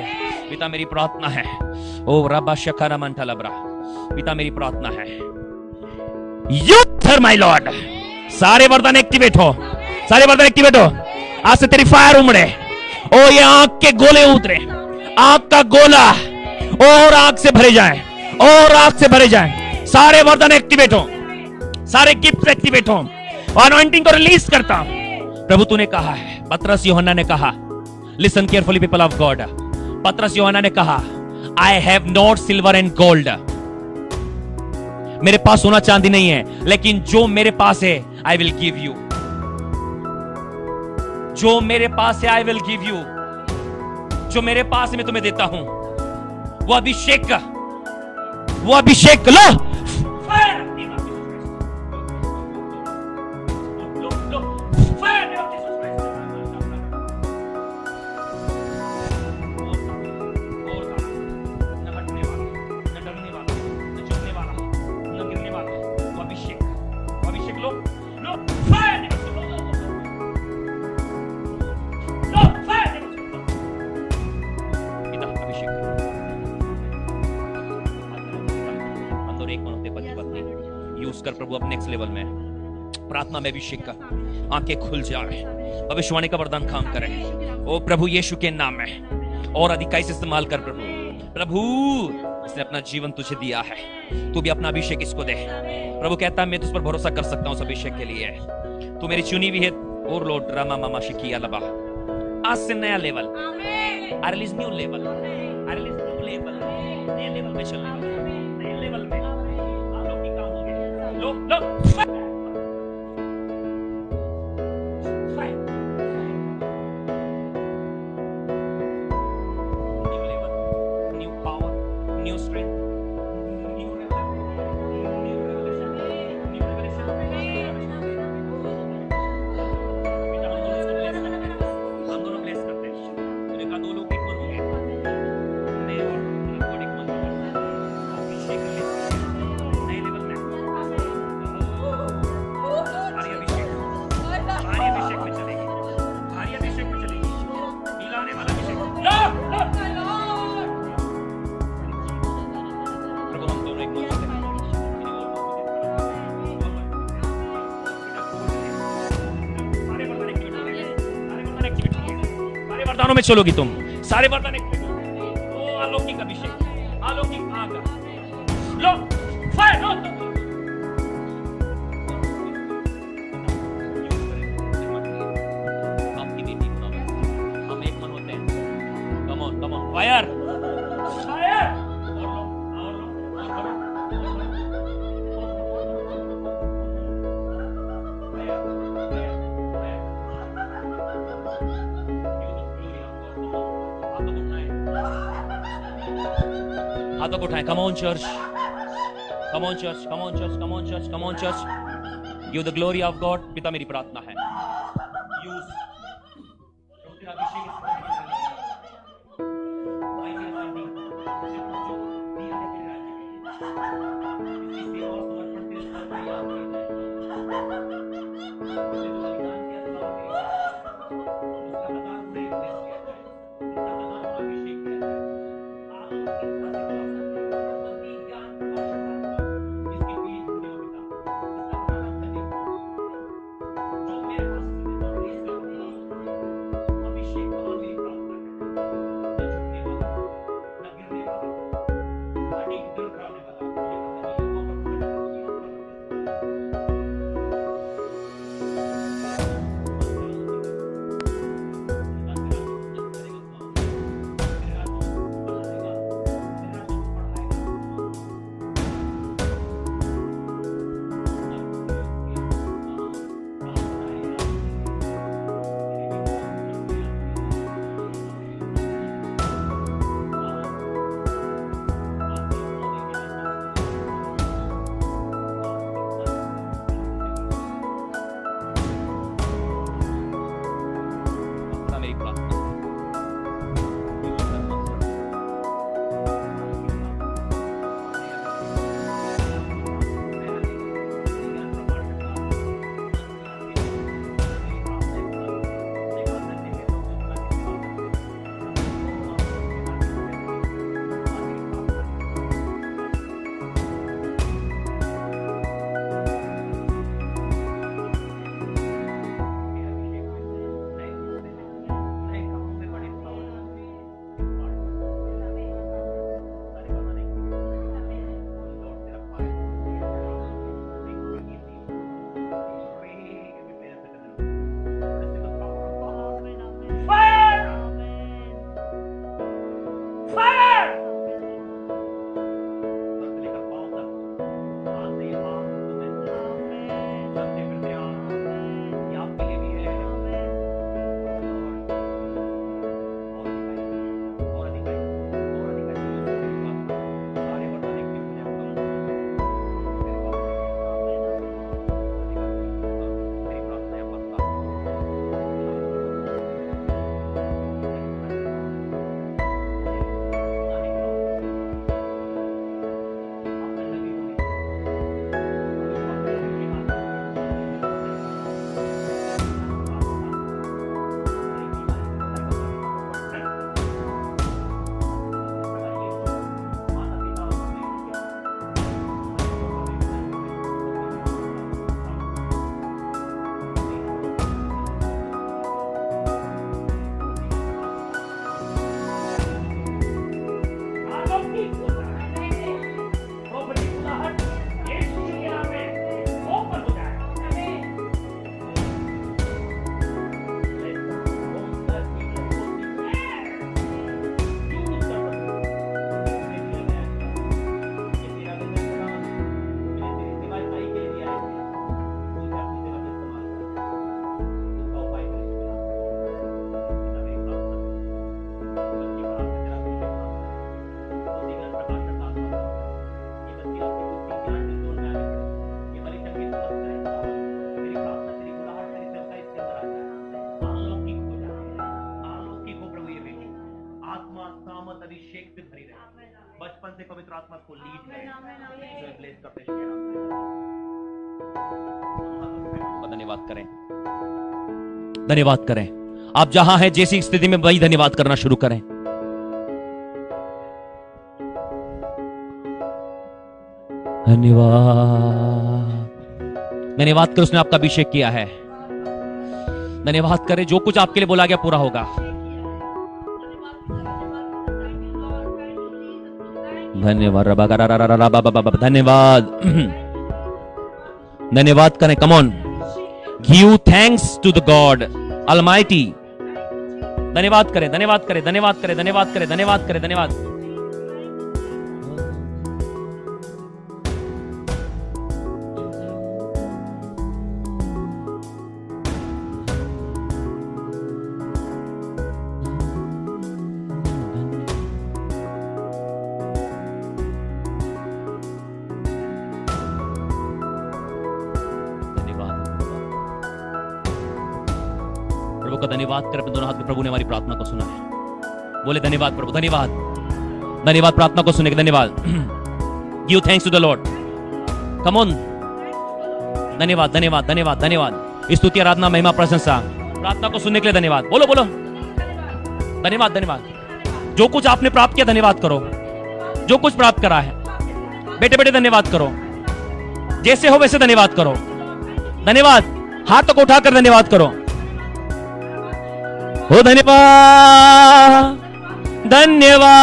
पिता मेरी प्रार्थना है, ओ रबा शकारा मंटलब्रा, पिता मेरी प्रार्थना है, यूथ माय लॉर्ड, सारे वरदान एक्टिवेट हो, सारे वरदान एक्टिवेट हो। आज से तेरी फायर उमड़े, ओ ये आंख के गोले उतरे, आंख का गोला और आंख से भरे जाए, और आंख से भरे जाए, सारे वरदान एक्टिवेट हो, सारे गिफ्ट एक्टिवेट हो, और अनॉइंटिंग को रिलीज करता हूं। प्रभु तूने कहा है, पतरस यूहन्ना ने कहा, listen carefully people of God, पतरस यूहन्ना ने कहा, I have not silver and gold, मेरे पास सोना चांदी नहीं है, लेकिन जो मेरे पास है आई विल गिव यू, जो मेरे पास है आई विल गिव यू, जो मेरे पास है मैं तुम्हें देता हूं। वो अभिषेक लो, यूज कर प्रभु अब नेक्स्ट लेवल में प्रार्थना में अभिषेक का आंखें खुल जाए, भविष्यवाणी का वरदान काम करे, ओ प्रभु यीशु के नाम में और अधिकाई से इस्तेमाल कर प्रभु। प्रभु इसने अपना जीवन तुझे दिया है, तू भी अपना अभिषेक इसको दे। प्रभु कहता है मैं तुझ पर भरोसा कर सकता हूं उस अभिषेक के लिए, तू मेरी चुनी हुई है। और लॉर्ड रामा मामा शिकिया लबा, आज से नया level, I release new level, I release new level, नए लेवल में चलने वाला, नए लेवल में अलौकिक काम हो गया। लो लो new level, new power, new strength, new हम दोनों ब्लेस करते हैं। तूने कहा दो लोग एक मन होंगे, मैं और गॉड एक मन होंगे, अभिषेक ले नए लेवल में, भारी अभिषेक में चलेगी, भारी अभिषेक में चलेगी, हिलाने वाला अभिषेक। प्रभु हम दोनों एक मन होते हैं, सारे वरदान एक्टिवेट हो गए, सारे वरदान एक्टिवेट हो गए, सारे वरदानों में चलोगी तुम, सारे वरदान एक्टिवेट हो गए। ओ अलौकिक अभिषेक, अलौकिक आग, लो फायर, लो आपकी बेटी हम एक मन होते हैं। कम ऑन फायर, फायर, और लो, और लो, और करो, फायर, फायर, फायर। हाथों को उठाएं. Come on church. Come on church. Come on church. Come on church. Come on church. Give the glory of God. पिता मेरी प्रार्थना है. Use. तेरा अभिषेक इस mighty anointing. जो दिया है तेरे राज्य में. इसकी सेवा और समर्पण तेरे साथ तैयार किया जाए. तुझे जो बलिदान किया था उसका हज़ार गुणे bless किया जाए. उसका हज़ार गुना अभिषेक किया जाए. बचपन से पवित्र आत्मा को लीड करें. ब्लेस करते हैं. धन्यवाद करें, धन्यवाद करें. आप जहां हैं जैसी स्थिति में वही धन्यवाद करना शुरू करें. धन्यवाद, धन्यवाद कर उसने आपका अभिषेक किया है. धन्यवाद करें, जो कुछ आपके लिए बोला गया पूरा होगा. धन्यवाद, धन्यवाद, धन्यवाद करें. Come on, give thanks to the God almighty. धन्यवाद करें, धन्यवाद करें, धन्यवाद करें, धन्यवाद करें, धन्यवाद करें, धन्यवाद. प्रभु का धन्यवाद कर अपने दोनों हाथ में। प्रभु ने हमारी प्रार्थना को सुना है। बोले धन्यवाद प्रभु, धन्यवाद, धन्यवाद प्रार्थना को सुनने के, धन्यवाद। Give thanks to the Lord, come on, धन्यवाद धन्यवाद धन्यवाद धन्यवाद। स्तुति आराधना महिमा प्रशंसा प्रार्थना को सुनने के लिए धन्यवाद। बोलो बोलो धन्यवाद धन्यवाद। जो कुछ आपने प्राप्त किया धन्यवाद करो, जो कुछ प्राप्त करा है बेटे बेटे धन्यवाद करो, जैसे हो वैसे धन्यवाद करो, धन्यवाद। हाथों को उठाकर धन्यवाद करो। हो धन्यवाद धन्यवाद